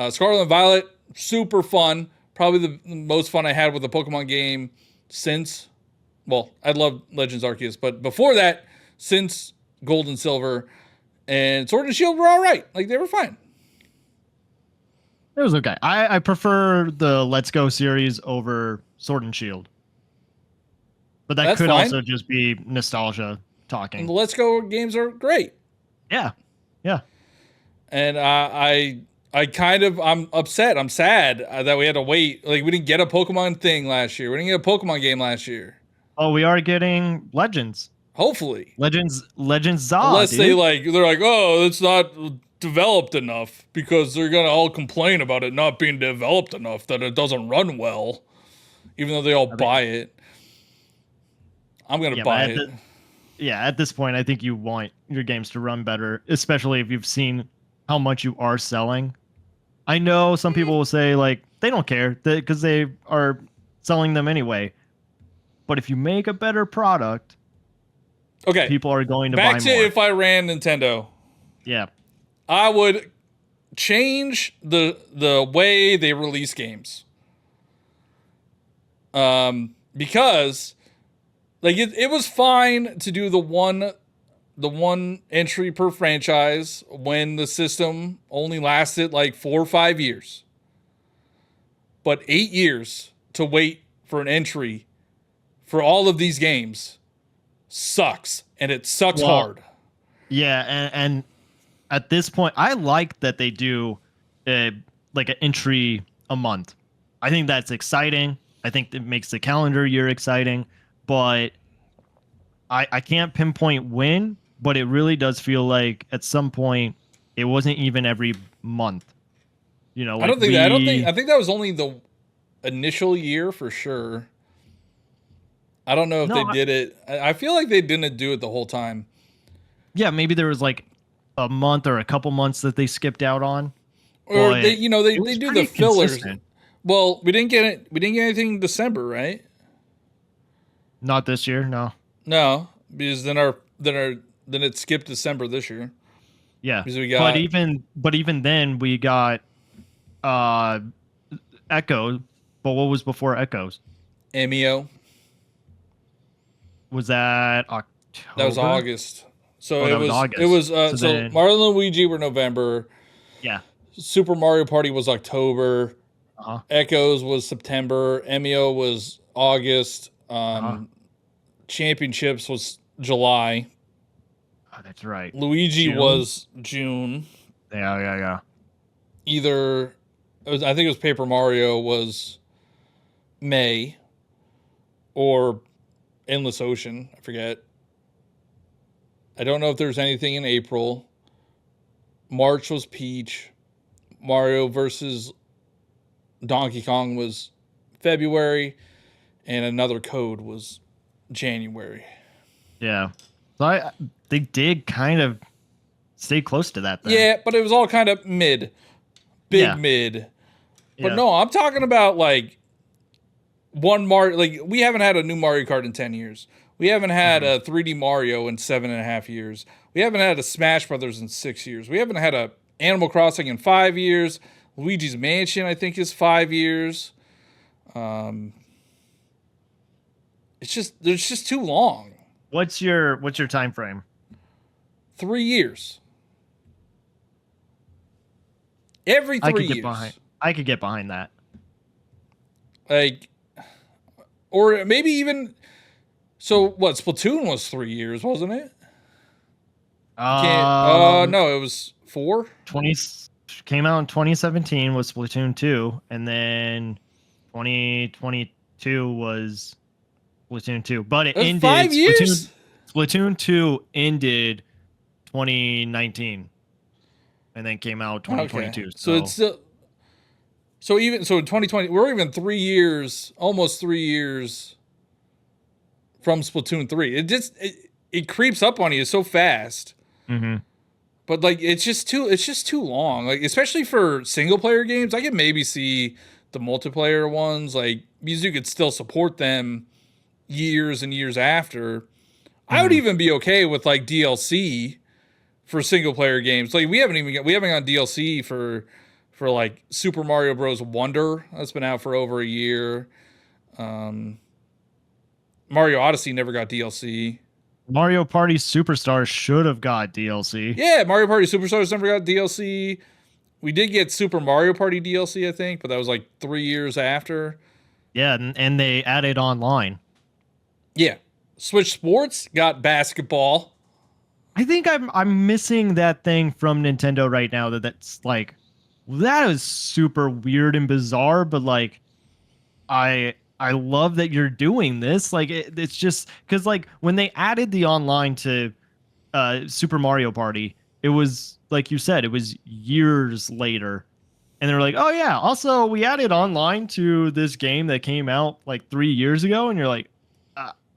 Scarlet and Violet, super fun. Probably the most fun I had with a Pokemon game since, well, I love Legends Arceus, but before that, since Gold and Silver. And Sword and Shield were all right. Like, they were fine. It was okay. I prefer the Let's Go series over Sword and Shield. But that could also just be nostalgia talking. And the Let's Go games are great. Yeah. Yeah. And I'm upset. I'm sad that we had to wait. Like, we didn't get a Pokemon thing last year. We didn't get a Pokemon game last year. Oh, we are getting Legends. Hopefully. Legends Za. Unless they're like, oh, it's not developed enough, because they're going to all complain about it not being developed enough, that it doesn't run well, even though they all buy it. I'm going to buy it. At this point, I think you want your games to run better, especially if you've seen how much you are selling. I know some people will say, like, they don't care because they are selling them anyway. But if you make a better product, okay, people are going to back buy to more. if I ran Nintendo, Yeah. I would change the way they release games. Because like it was fine to do the one entry per franchise when the system only lasted like 4 or 5 years. But 8 years to wait for an entry for all of these games sucks, and it sucks hard. Yeah, and at this point, I like that they do like an entry a month. I think that's exciting. I think it makes the calendar year exciting, but I can't pinpoint when, but it really does feel like at some point it wasn't even every month. You know, like I don't think that. I think that was only the initial year for sure. I don't know if they did it. I feel like they didn't do it the whole time. Yeah, maybe there was like a month or a couple months that they skipped out on. Or they do the fillers. Consistent. Well, we didn't get it. We didn't get anything in December, right? Not this year, no. No, because then it skipped December this year. Yeah, because we got. But even then we got Echo. But what was before Echoes? Emio. Was that October? That was August. So it was August. It was so Mario and Luigi were November. Yeah. Super Mario Party was October. Uh-huh. Echoes was September. Emio was August. Championships was July. Oh, that's right. Luigi was June. Yeah. I think it was Paper Mario was May, or Endless Ocean. I forget. I don't know if there's anything in April. March was Peach. Mario versus Donkey Kong was February, and Another Code was January. Yeah. So they did kind of stay close to that then. Yeah, but it was all kind of mid. Mid. But no, I'm talking about like one Mario. Like, we haven't had a new Mario Kart in 10 years. We haven't had a 3D Mario in 7.5 years. We haven't had a Smash Brothers in 6 years. We haven't had a Animal Crossing in 5 years. Luigi's Mansion, I think, is 5 years. It's just too long. What's your time frame? 3 years. Every 3 years. I could get behind that. Like, or maybe even. So what? Splatoon was 3 years, wasn't it? No, it was 4. Came out in 2017 was Splatoon 2, and then 2022 was Splatoon 2. But it ended 5 years. Splatoon 2 ended 2019, and then came out 2022. Okay. So it's still. So in 2020, we're even 3 years, almost 3 years from Splatoon 3. It creeps up on you so fast. Mm-hmm. But like it's just too long. Like, especially for single player games, I could maybe see the multiplayer ones, like, because you could still support them years and years after. Mm-hmm. I would even be okay with like DLC for single player games. Like, we haven't got DLC for like Super Mario Bros. Wonder. That's been out for over a year. Mario Odyssey never got DLC. Mario Party Superstars should have got DLC. Yeah, Mario Party Superstars never got DLC. We did get Super Mario Party DLC, I think, but that was like 3 years after. Yeah, and they added online. Yeah. Switch Sports got basketball. I think I'm missing that thing from Nintendo right now that's like, that is super weird and bizarre, but like I love that you're doing this. Like, it's just because like when they added the online to Super Mario Party, it was like you said, it was years later, and they were like, oh yeah, also we added online to this game that came out like 3 years ago, and you're like,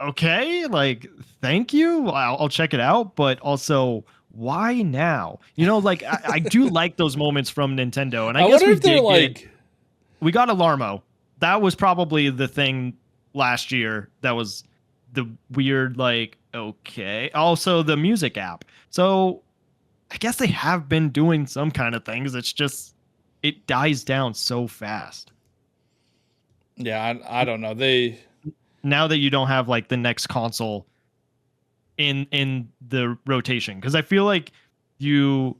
okay, like, thank you, I'll check it out, but also, why now? You know, like, I do like those moments from Nintendo, and I guess we got Alarmo. That was probably the thing last year that was the weird, like, okay. Also, the music app. So I guess they have been doing some kind of things. It's just, it dies down so fast. Yeah, I don't know. Now that you don't have like the next console in the rotation, because I feel like it's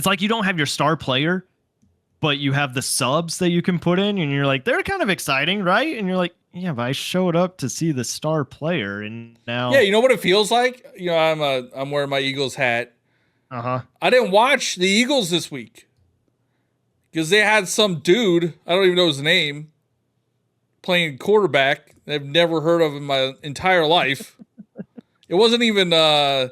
like you don't have your star player, but you have the subs that you can put in, and you're like, they're kind of exciting, right? And you're like, yeah, but I showed up to see the star player, and now, Yeah, you know what it feels like? You know, I'm wearing my Eagles hat. I didn't watch the Eagles this week because they had some dude, I don't even know his name, playing quarterback I've never heard of in my entire life. It wasn't even their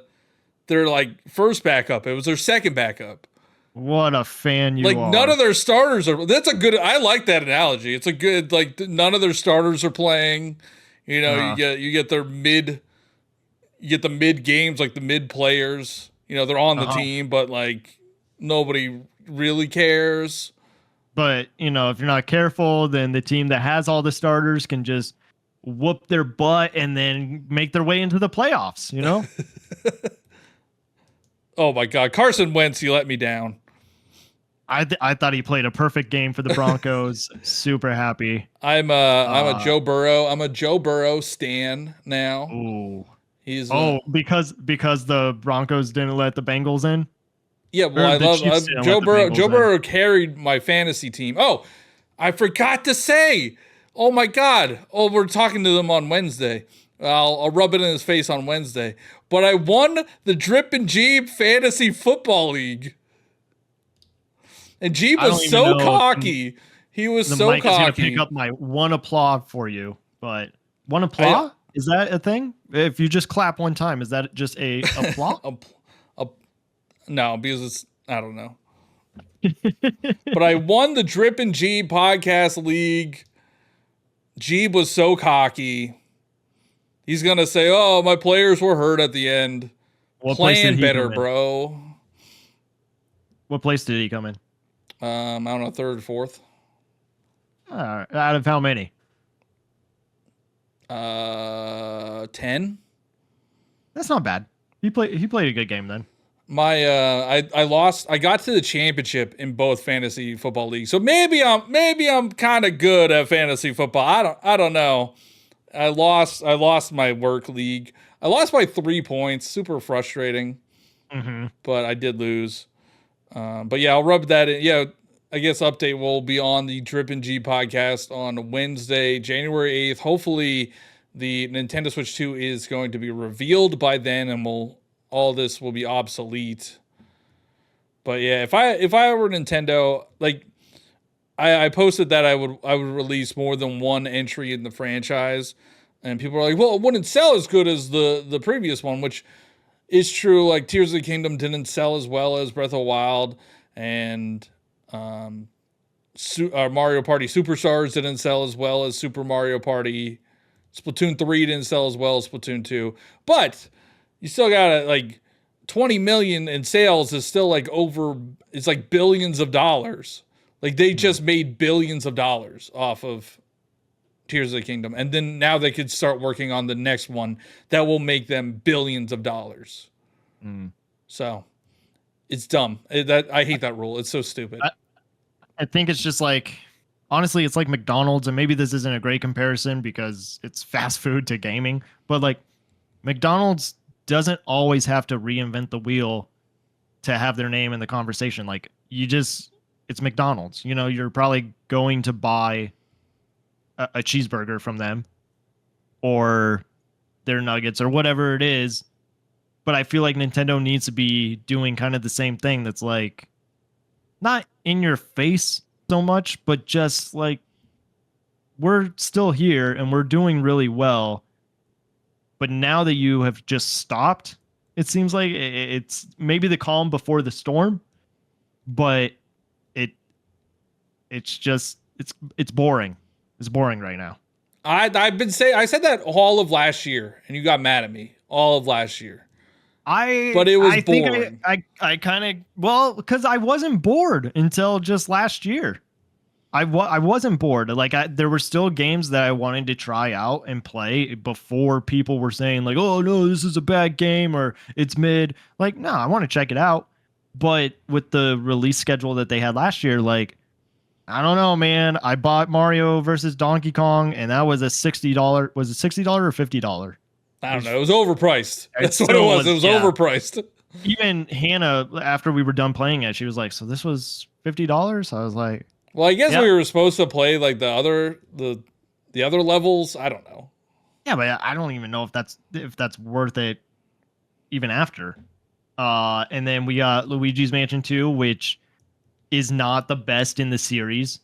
like first backup. It was their second backup. What a fan you like are. none of their starters are. That's a good. I like that analogy. It's a good, like, none of their starters are playing. You know, you get their mid, you get the mid games, like the mid players. You know, they're on the team, but like nobody really cares. But, you know, if you're not careful, then the team that has all the starters can just whoop their butt and then make their way into the playoffs, you know? Oh my God, Carson Wentz, you let me down. I thought he played a perfect game for the Broncos. Super happy. I'm a Joe Burrow. I'm a Joe Burrow stan now. Ooh. He's because the Broncos didn't let the Bengals in. Yeah, well, I love Joe Burrow. Joe Burrow carried my fantasy team. Oh, I forgot to say. Oh my God. Oh, we're talking to them on Wednesday. I'll rub it in his face on Wednesday. But I won the Drip and Jeep Fantasy Football League. And Jeep was so cocky. He was so cocky. Is gonna pick up my one applause for you, but one applause? Is that a thing? If you just clap one time, is that just a applause? No, because it's, I don't know. But I won the Drip and Jeep Podcast League. Jeep was so cocky. He's going to say, oh, my players were hurt at the end. Plan better, bro. What place did he come in? I don't know, third or fourth. Out of how many? 10. That's not bad. He played a good game then. I lost. I got to the championship in both fantasy football leagues. So maybe I'm kind of good at fantasy football. I don't know. I lost my work league. I lost by 3 points. Super frustrating. But I did lose. But yeah, I'll rub that in. Yeah, I guess update will be on the Drip and G podcast on Wednesday, January 8th. Hopefully the Nintendo Switch 2 is going to be revealed by then, and all this will be obsolete. But yeah, if I were Nintendo, like I posted that I would release more than one entry in the franchise, and people are like, well, it wouldn't sell as good as the previous one, which is true. Like Tears of the Kingdom didn't sell as well as Breath of the Wild, and Mario Party Superstars didn't sell as well as Super Mario Party. Splatoon 3 didn't sell as well as Splatoon 2, but you still got like 20 million in sales is still like it's like billions of dollars. Like they just made billions of dollars off of Tears of the Kingdom. And then now they could start working on the next one that will make them billions of dollars. So it's dumb. I hate that rule. It's so stupid. I think it's just like, honestly, it's like McDonald's, and maybe this isn't a great comparison because it's fast food to gaming, but like McDonald's doesn't always have to reinvent the wheel to have their name in the conversation. Like it's McDonald's, you know, you're probably going to buy a cheeseburger from them or their nuggets or whatever it is. But I feel like Nintendo needs to be doing kind of the same thing. That's like not in your face so much, but just like, we're still here and we're doing really well. But now that you have just stopped, it seems like it's maybe the calm before the storm, but it's boring. It's boring right now. I've been saying, I said that all of last year, and you got mad at me all of last year. But it was boring. I kind of, well, because I wasn't bored until just last year. I wasn't bored. Like there were still games that I wanted to try out and play before people were saying like, "Oh no, this is a bad game," or "It's mid." Like, no, I want to check it out. But with the release schedule that they had last year, like, I don't know, man. I bought Mario versus Donkey Kong, and that was a $60. Was it $60 or $50? I don't know. It was overpriced. That's what it still was. It was yeah. overpriced. Even Hannah, after we were done playing it, she was like, "So this was $50?" I was like, Well, I guess yeah. we were supposed to play like the other levels. I don't know. Yeah, but I don't even know if that's worth it even after. And then we got Luigi's Mansion 2, which is not the best in the series.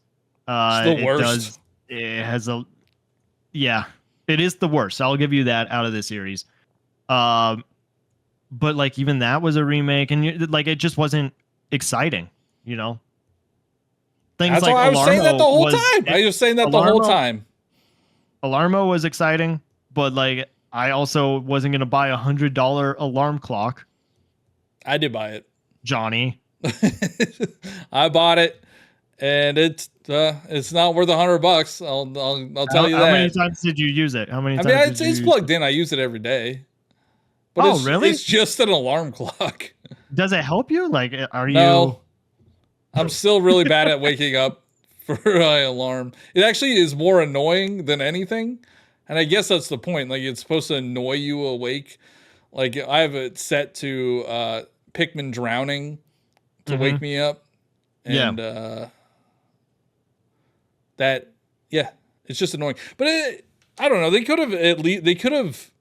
It's the worst. It has it is the worst. I'll give you that out of the series. But like even that was a remake, and like it just wasn't exciting, you know. Things That's like why I was saying that the whole was- time. I was saying that the whole time. Alarmo was exciting, but like I also wasn't gonna buy $100 alarm clock. I did buy it. Johnny. I bought it, and it's not worth $100. I'll tell you that. How many times did you use it? How many? I times mean, it's plugged in. I use it every day. But really? It's just an alarm clock. Does it help you? Like, are you? No, I'm still really bad at waking up for my alarm. It actually is more annoying than anything, and I guess that's the point. Like, it's supposed to annoy you awake. Like, I have it set to Pikmin drowning to wake me up, and it's just annoying. But I don't know. They could have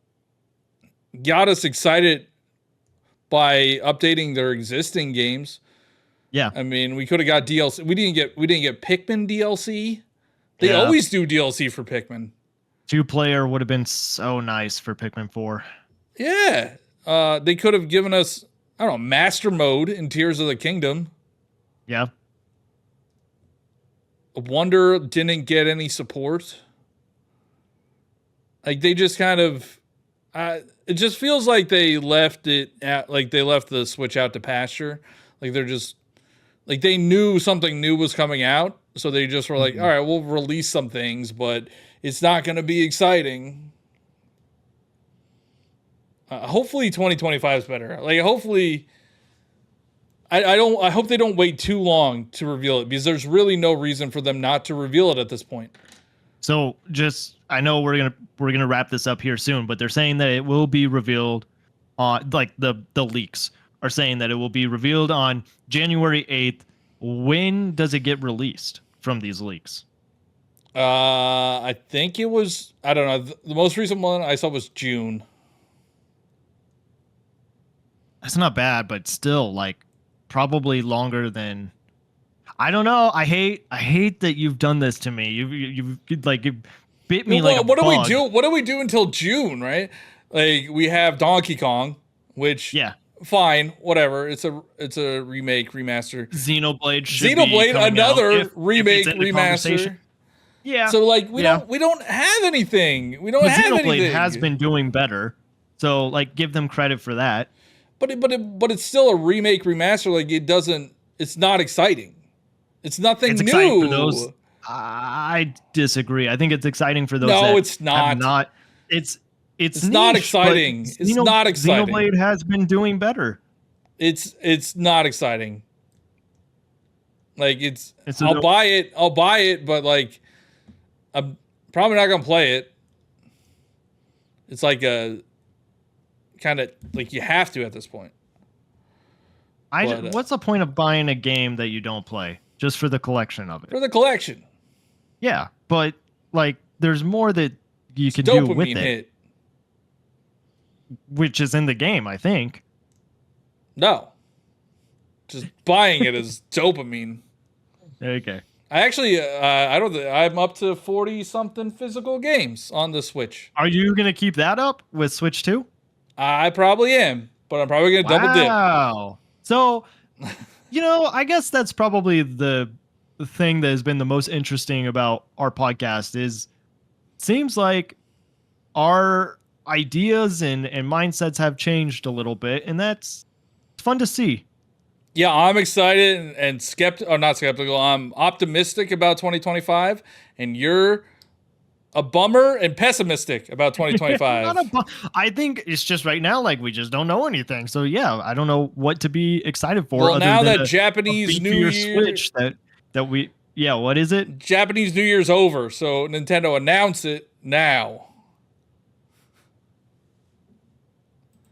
got us excited by updating their existing games. Yeah. I mean, we could have got DLC. We didn't get Pikmin DLC. They always do DLC for Pikmin. 2-player would have been so nice for Pikmin 4. Yeah. They could have given us, I don't know, Master Mode in Tears of the Kingdom. Yeah. Wonder didn't get any support. Like, they just kind of, it just feels like they left the Switch out to pasture. Like, they're just, like, they knew something new was coming out, so they just were like, all right, we'll release some things, but it's not going to be exciting. Hopefully 2025 is better. Like, hopefully, I hope they don't wait too long to reveal it, because there's really no reason for them not to reveal it at this point. So I know we're gonna wrap this up here soon, but they're saying that it will be revealed on, like, the leaks are saying that it will be revealed on January 8th. When does it get released from these leaks? I think it was, I don't know. The most recent one I saw was June. That's not bad, but still, like, probably longer than. I don't know. I hate that you've done this to me. You've bit me like a what do we bug. do? What do we do until June, right? Like, we have Donkey Kong, which fine, whatever. It's a remake, remaster. Xenoblade another remake, remaster. Yeah. So like we don't have anything. We don't have anything. Xenoblade has been doing better. So like give them credit for that. But it's still a remake, remaster. Like it's not exciting. It's nothing new. Exciting for those. I disagree. I think it's exciting for those. No, it's not. It's niche, not exciting. It's not exciting. Xenoblade has been doing better. It's not exciting. Like I'll buy it, but like I'm probably not gonna play it. It's like a kind of like you have to at this point. What's the point of buying a game that you don't play just for the collection of it? For the collection. Yeah, but like there's more that you can do with it. Hit. Which is in the game, I think. No. Just buying it is dopamine. Okay. I actually, I'm up to 40 something physical games on the Switch. Are you going to keep that up with Switch 2? I probably am, but I'm probably going to double dip. Wow. So, I guess that's probably the thing that has been the most interesting about our podcast is seems like our ideas and mindsets have changed a little bit, and that's fun to see. Yeah, I'm excited and not skeptical. I'm optimistic about 2025, and you're a bummer and pessimistic about 2025. I think it's just right now, like we just don't know anything. So yeah, I don't know what to be excited for. Well, other now than that Japanese New Year, Switch that we, yeah, what is it? Japanese New Year's over, so Nintendo announce it now.